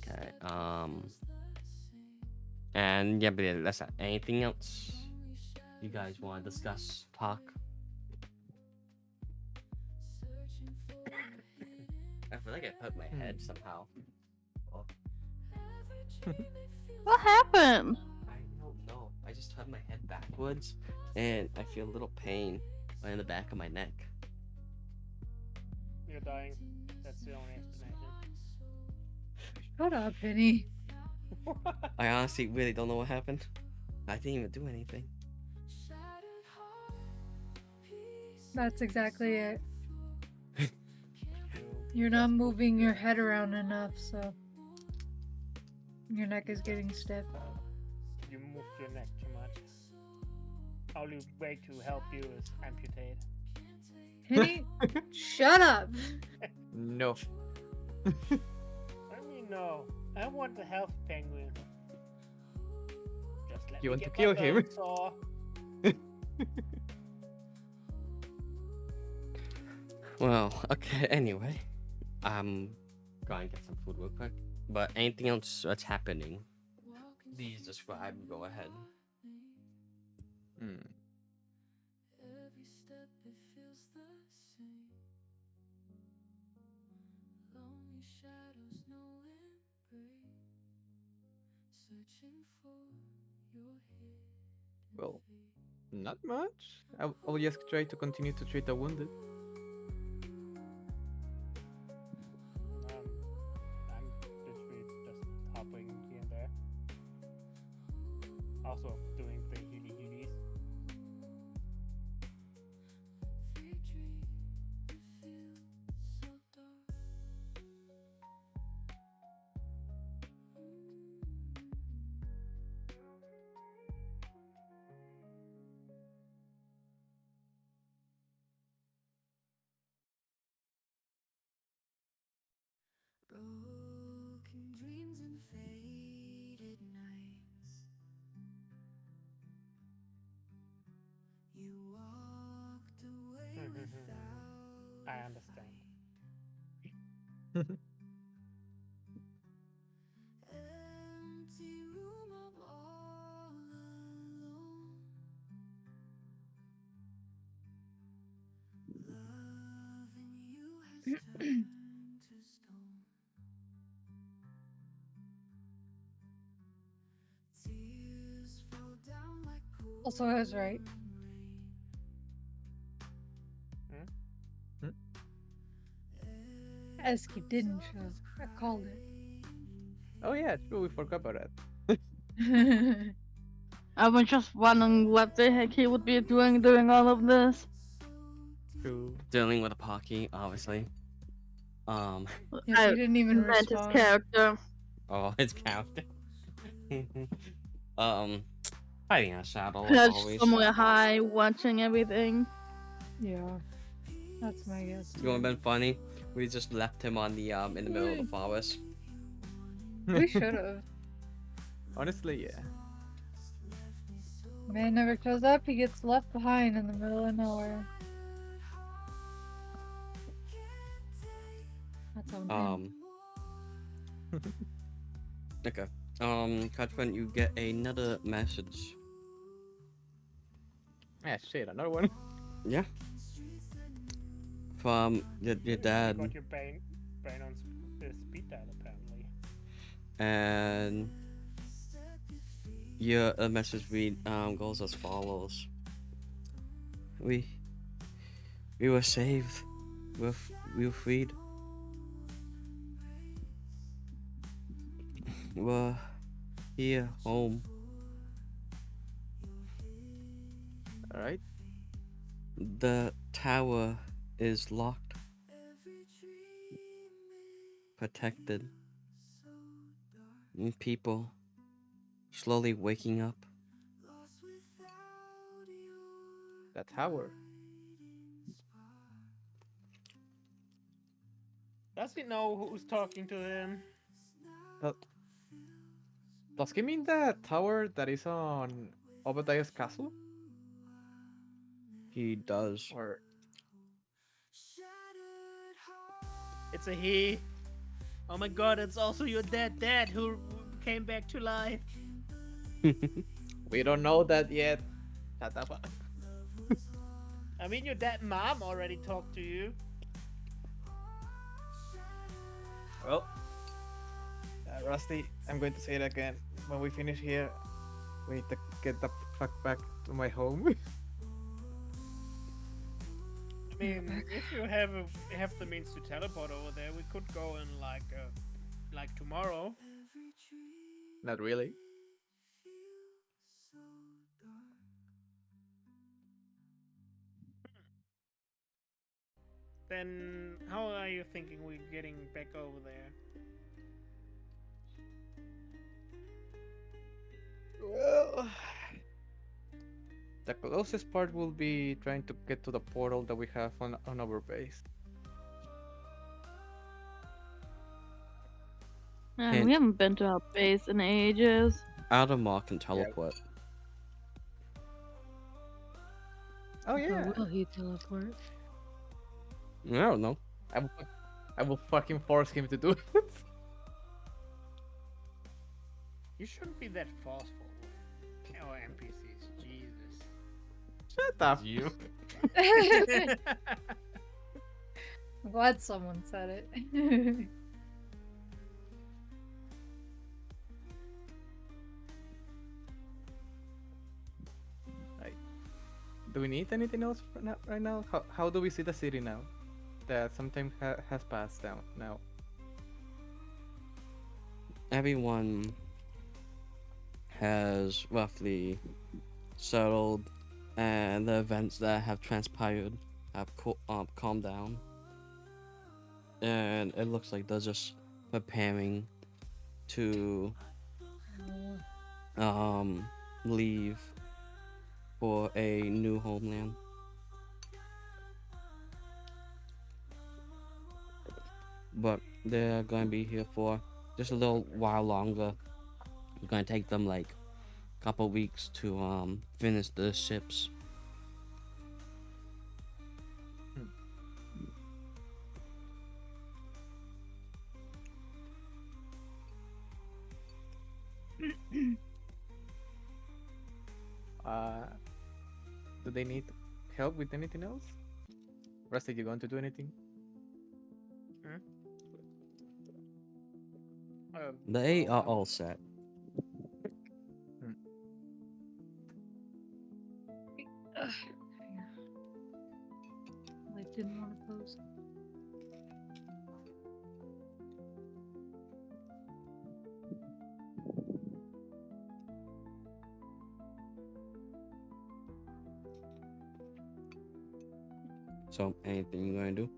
B: Okay. And yeah, but that's not anything else you guys want to discuss, talk? I feel like I hurt my head somehow.
D: What happened?
B: I don't know. I just turned my head backwards, and I feel a little pain right in the back of my neck.
F: You're dying. That's the only explanation.
E: Shut up, Penny.
B: I honestly really don't know what happened. I didn't even do anything.
E: That's exactly it. You're not moving your head around enough, so your neck is getting stiff.
F: You moved your neck too much. Only way to help you is amputate.
E: Penny, shut up.
C: No.
F: Let me know. I want the health penguin. Just let
C: You
F: me
C: want to
F: get
C: kill
F: my
C: him?
F: bone saw.
B: Well, okay, anyway. I'm going to get some food real quick. But anything else that's happening, please describe. Go ahead.
C: Hmm.
A: Every step it feels the same. Lonely shadows, no embrace. Searching for your hidden
C: Well,
A: face.
C: not much. I'll just try to continue to treat the wounded.
F: I'm literally just hopping here and there. Also doing the healies.
A: Every dream feels so dark. Broken dreams and faded nights. You walked away without
F: I
A: a
F: understand.
A: fight. Empty room, I'm all alone. Loving you has turned to stone. Tears fall down like cool
E: Also, I was right. Esky didn't show. I called it.
C: Oh yeah, true. We forgot about that.
D: I was just wondering what the heck he would be doing during all of this.
C: True.
B: Dealing with a Pocky, obviously.
E: Yeah,
D: I
E: he didn't even
D: met his
E: respond.
D: character.
B: Oh, it's counted. Hiding a shadow
D: Perched
B: always.
D: somewhere high, watching everything.
E: Yeah, that's my guess.
B: You know what been funny? We just left him on the in the middle of the forest.
E: We should have.
C: Honestly, yeah.
E: Man never shows up, he gets left behind in the middle of nowhere. That's on him.
B: Okay. Catherine, you get another message.
C: Ah, shit, another one.
B: Yeah. From your
F: You
B: dad,
F: got your brain on speed dial apparently.
B: and your message goes as follows. We were saved. We were freed. We're here, home.
C: Alright.
B: The tower is locked, protected, and people slowly waking up.
C: That tower.
F: Does he know who's talking to him?
C: That, does he mean that tower that is on Obadiah's castle?
B: He does.
C: Or
F: It's a he. Oh my god, it's also your dad who came back to life.
C: we don't know that yet. Shut up.
F: I mean, your dad mom already talked to you.
C: Well, Rusty, I'm going to say it again. When we finish here, we need to get the fuck back to my home.
F: I mean, if you have the means to teleport over there, we could go in like tomorrow.
C: Not really.
F: Then how are you thinking we're getting back over there?
C: Well, the closest part will be trying to get to the portal that we have on our base.
D: Man,
B: And-
D: we haven't been to our base in ages.
B: Adamar can teleport.
C: Oh yeah,
E: But will he teleport?
B: I don't know.
C: I will fucking force him to do it.
F: You shouldn't be that forceful with our NPCs. Jesus.
C: Shut up.
B: You?
E: I'm glad someone said it.
C: Do we need anything else right now? How do we see the city now? That some time has passed down now.
B: Everyone has roughly settled, and the events that have transpired have calmed down. And it looks like they're just preparing to leave for a new homeland. But they're going to be here for just a little while longer. It's going to take them like a couple weeks to finish the ships.
C: Do they need help with anything else? Rusty, you going to do anything?
B: They are all set.
E: I didn't want to post.
B: So, anything you going to do?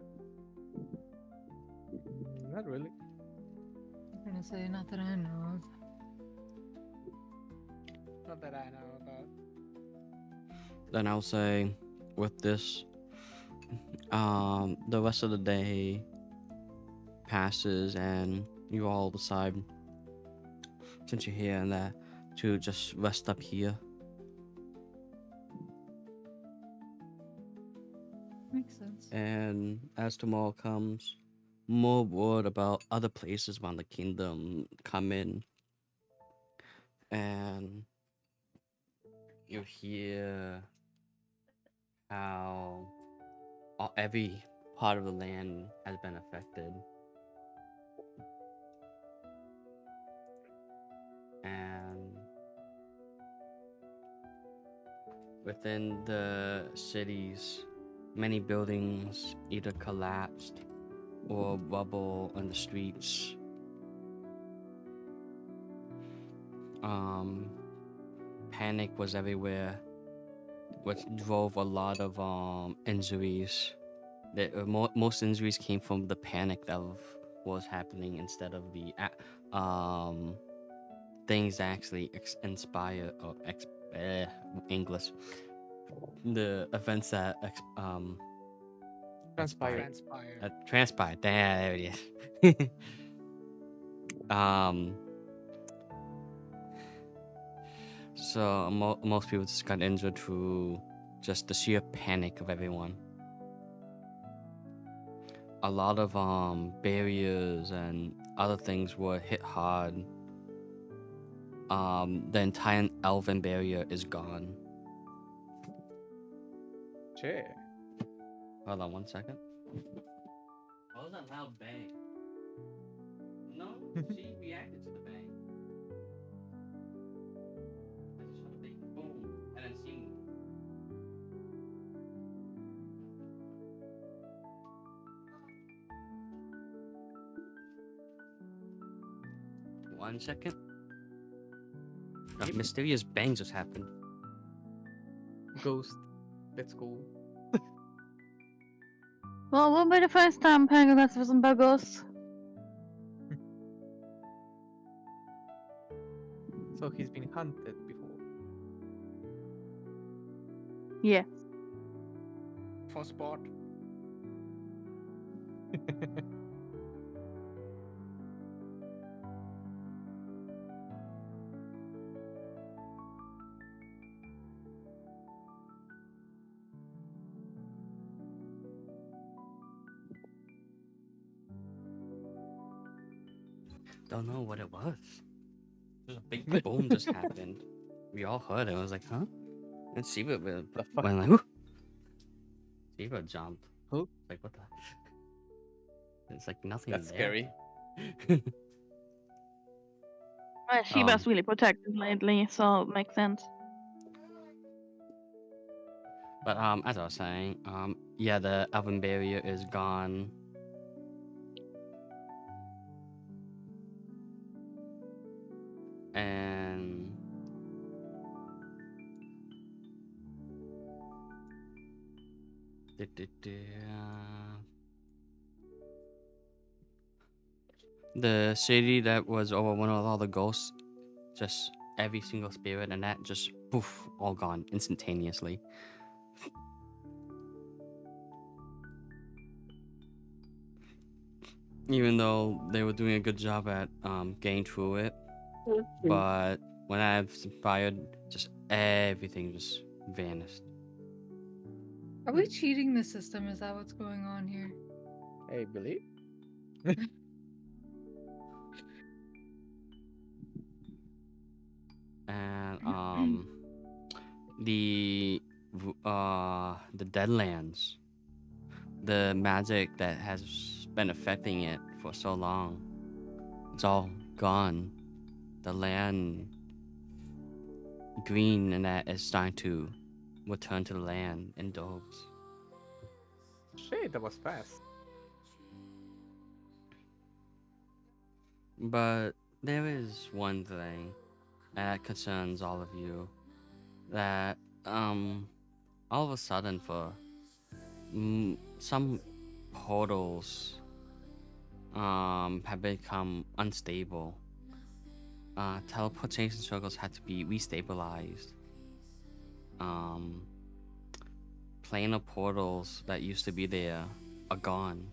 C: Not really.
E: I'm gonna say not that I know of.
F: Not that I know about.
B: Then I'll say, with this, the rest of the day passes, and you all decide, since you're here, and that to just rest up here.
E: Makes sense.
B: And as tomorrow comes, more word about other places around the kingdom come in, and you hear how every part of the land has been affected. And within the cities, many buildings either collapsed or rubble on the streets. Panic was everywhere, which drove a lot of injuries. Most injuries came from the panic of what was happening instead of the things that actually inspire or English, the events that
C: Transpired.
F: Transpire.
B: transpired. There it is. So most people just got injured through just the sheer panic of everyone. A lot of barriers and other things were hit hard. The entire elven barrier is gone.
C: Che.
B: Hold on 1 second. What was that loud bang? No, she reacted to the bang. I just heard a big boom, and then she moved. One second. A mysterious bang just happened.
C: Ghost. Let's go.
D: Well, won't be the first time playing against with some buggers.
C: So he's been hunted before.
D: Yeah.
F: For sport.
B: Don't know what it was. There's a big boom just happened. We all heard it. I was like, huh? And Siva went
C: The fuck?
B: like, whoo! Siva jumped.
C: Who?
B: Like, what the? It's like nothing
C: That's
B: there.
C: scary.
D: Well, Shiba's
B: Um,
D: really protected lately, so it makes sense.
B: But as I was saying, yeah, the elven barrier is gone. And the city that was overrun with all the ghosts, just every single spirit and that just poof, all gone instantaneously. Even though they were doing a good job at getting through it, but when I fired, just everything just vanished.
E: Are we cheating the system? Is that what's going on here?
C: Hey, Billy.
B: And the Deadlands, the magic that has been affecting it for so long, it's all gone. The land green and that is starting to return to the land in dogs.
C: Shit, that was fast.
B: But there is one thing that concerns all of you, that all of a sudden for some portals have become unstable. Teleportation circles had to be restabilized. Planar portals that used to be there are gone.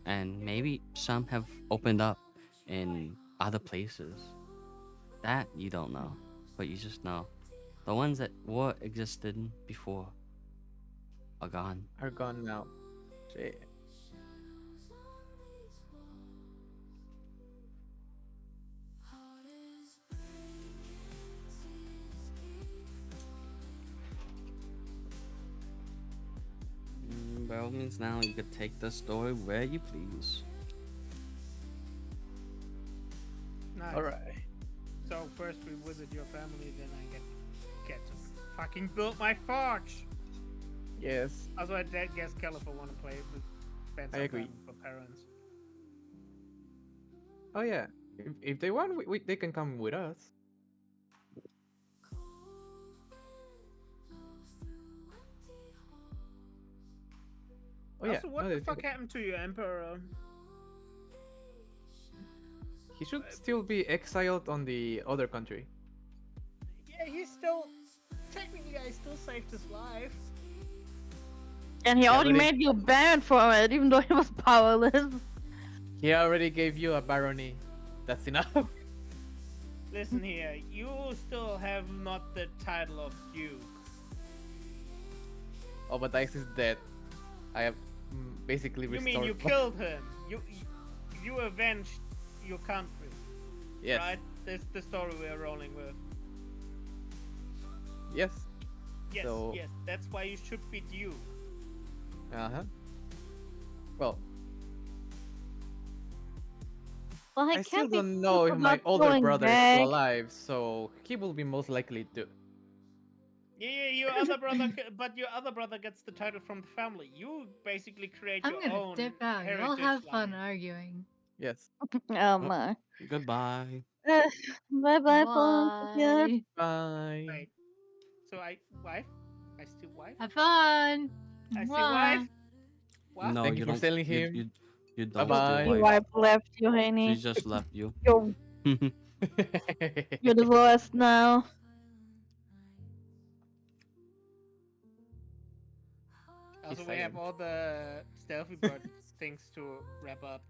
B: And maybe some have opened up in other places. That you don't know, but you just know. The ones that were existed before are gone.
C: Are gone now. Shit.
B: By all means, now you could take the story where you please.
F: Nice.
C: All right.
F: So first we visit your family, then I get to fucking build my forge.
C: Yes.
F: Also, I guess Califor want to play with spend
C: I
F: some
C: agree.
F: time for parents.
C: Oh yeah. If they want, they can come with us. Oh yeah.
F: Also, what
C: no,
F: the
C: they
F: fuck
C: can-
F: happened to your emperor?
C: He should still be exiled on the other country.
F: Yeah, he's still technically I still saved his life.
D: And he
C: Yeah,
D: already
C: but
D: made you banned for it, even though he was powerless.
C: He already gave you a barony. That's enough.
F: Listen here, you still have not the title of duke.
C: Oh, but Dice is dead. I have basically
F: You
C: restored.
F: mean you killed him? You avenged your country,
C: Yes.
F: right? This the story we're rolling with.
C: Yes.
F: Yes,
C: So-
F: yes. That's why you should be duke.
C: Uh huh. Well,
D: Well,
C: I still
D: can't be
C: don't know if
D: stupid
C: my
D: about
C: older
D: going
C: brother is
D: back.
C: still alive, so he will be most likely to.
F: Yeah, your other brother, but your other brother gets the title from the family. You basically create
E: I'm
F: your
E: gonna
F: own
E: dip out. Y'all
F: heritage
E: have fun
F: line.
E: arguing.
C: Yes.
D: Oh my.
B: Goodbye.
D: Bye bye, folks. Yeah.
E: Bye.
C: Bye.
F: Right. So wife? I still wife?
E: Have fun.
F: I see
E: Mwah.
F: wife? What?
B: No,
C: Thank
B: you
C: you for
B: don't.
C: selling him.
B: You don't
C: Bye-bye.
B: steal
D: Your
B: wife.
D: wife left you,
B: She
D: honey.
B: just left you.
D: You're, you're divorced now.
F: Also,
C: He's
F: we have
C: silent.
F: all the stealthy bird things to wrap up.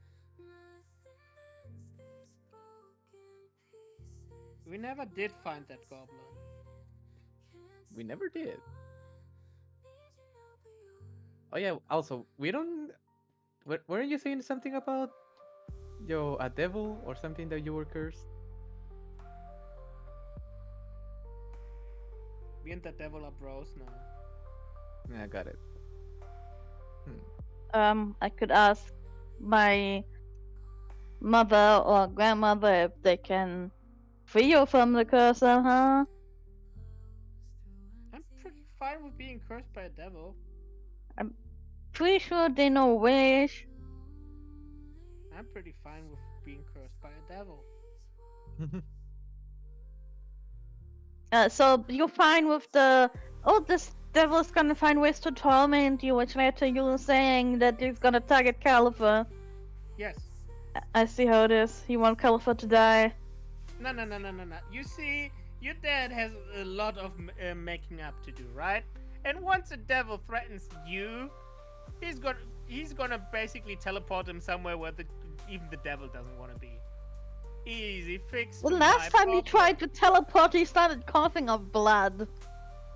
F: We never did find that goblin.
C: We never did. Oh yeah. Also, we don't. Weren't you saying something about a devil or something that you were cursed?
F: Me and the devil are bros now.
C: Yeah, I got it.
D: I could ask my mother or grandmother if they can free you from the curse, huh?
F: I'm pretty fine with being cursed by a devil.
D: Pretty sure they know wish.
F: I'm pretty fine with being cursed by a devil.
D: So you're fine with the this devil's gonna find ways to torment you, which led to you saying that he's gonna target Califer.
F: Yes.
D: I see how it is. You want Califer to die.
F: No. You see, your dad has a lot of making up to do, right? And once a devil threatens you, he's gonna basically teleport him somewhere where even the devil doesn't want to be. Easy fix.
D: The
F: to
D: last
F: my
D: time he
F: problem.
D: tried to teleport, he started coughing up blood.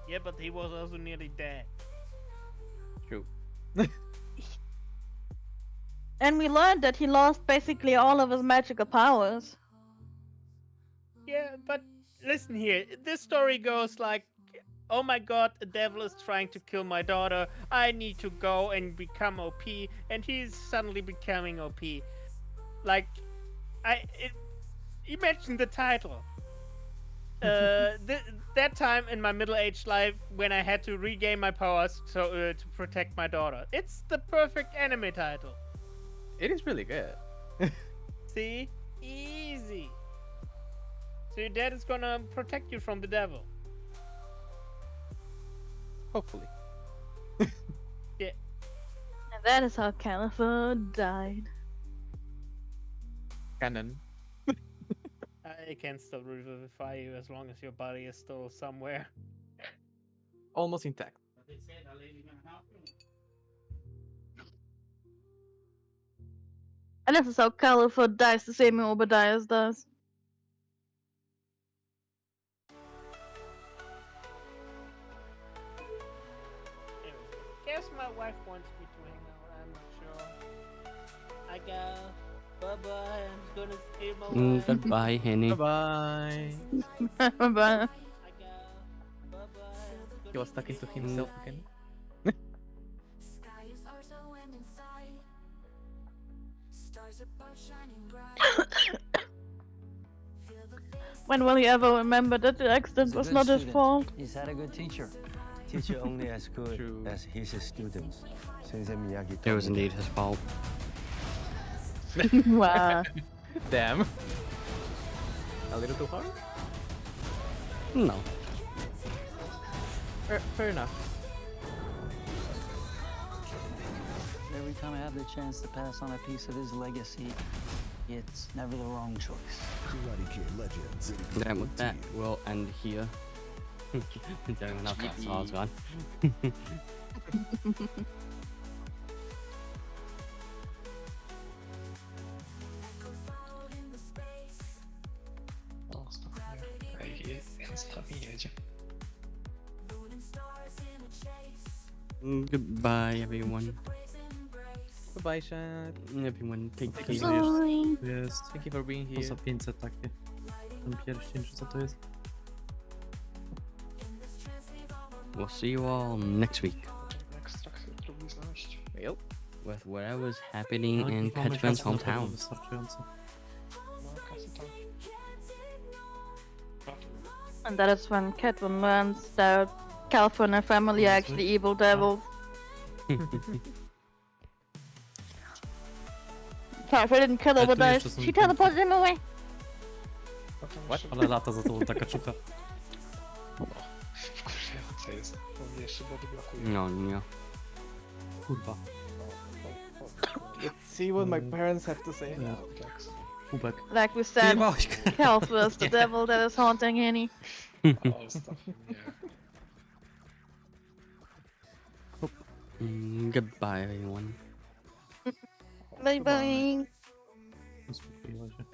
F: Yeah, but he was also nearly dead.
C: True.
D: And we learned that he lost basically all of his magical powers.
F: Yeah, but listen here. This story goes like, oh my god, a devil is trying to kill my daughter. I need to go and become OP, and he's suddenly becoming OP. Like, imagine the title. That time in my middle-aged life when I had to regain my powers to protect my daughter. It's the perfect anime title.
C: It is really good.
F: See? Easy. So your dad is gonna protect you from the devil.
C: Hopefully.
D: And that is how Califer died.
C: Canon.
F: I can still revivify you as long as your body is still somewhere.
C: Almost intact.
D: And this is how Califer dies the same way Obadiah does.
F: wants me to hang out. I'm not sure. I go. Bye bye. I'm just gonna steal my wife.
B: Goodbye, Henny.
C: Bye-bye.
D: But
F: I go. Bye bye.
C: He was talking to himself again.
A: Sky is ours, oh, and inside stars above shining bright. Feel the bass
D: when will he ever remember that the accident
G: He's a
D: was
G: good
D: not his
G: student.
D: fault?
G: He's had a good teacher.
H: Teacher only as good
C: True.
H: as his students. Sensei Miyagi
B: It
H: told
B: was
H: me
B: indeed
H: that.
B: his fault.
D: Wow.
C: Damn. A little too hard?
B: No.
C: Fair enough.
G: Every time I have the chance to pass on a piece of his legacy, it's never the wrong choice.
I: Karate Kid Legends.
B: And with that, we'll end here. Don't enough, that's all it's gone.
J: O, spokojnie. Ej, z nami jedzie.
B: Goodbye, everyone.
C: Bye-bye, Shad.
B: Everyone, take care.
D: Bye.
K: Tu jest
C: Thank you for being
K: to
C: here.
K: za 500 takie. Ten pierścień, czy co to jest?
B: We'll see you all next week
J: Ekstrakcję trudno znaleźć.
C: Yep.
B: with whatever's happening
K: No,
B: in
K: mamy
B: Catchman's
K: kasę na pewno
B: hometown.
K: wystarczająco.
J: No, kasy tam.
D: And that is when Catherine learns that California family are actually evil devils. Catherine didn't kill her
K: Ale
D: with
K: tu jeszcze
D: us.
K: są
D: She
K: te-
D: teleported him away.
J: Potem
C: What?
J: jeszcze
K: Ale lata za tobą taka czucha.
J: wkurzające jest. On mnie jeszcze body blokuje.
B: No, no.
K: Kurwa.
C: Let's see what my parents have to say.
K: Nie,
J: Jax.
K: kubek.
D: Like we said,
K: Zjebałeś go.
D: Calf is the devil that is haunting Annie.
J: O, zostaw mnie.
B: Goodbye, everyone.
D: Bye bye.
K: Uspokoiła się.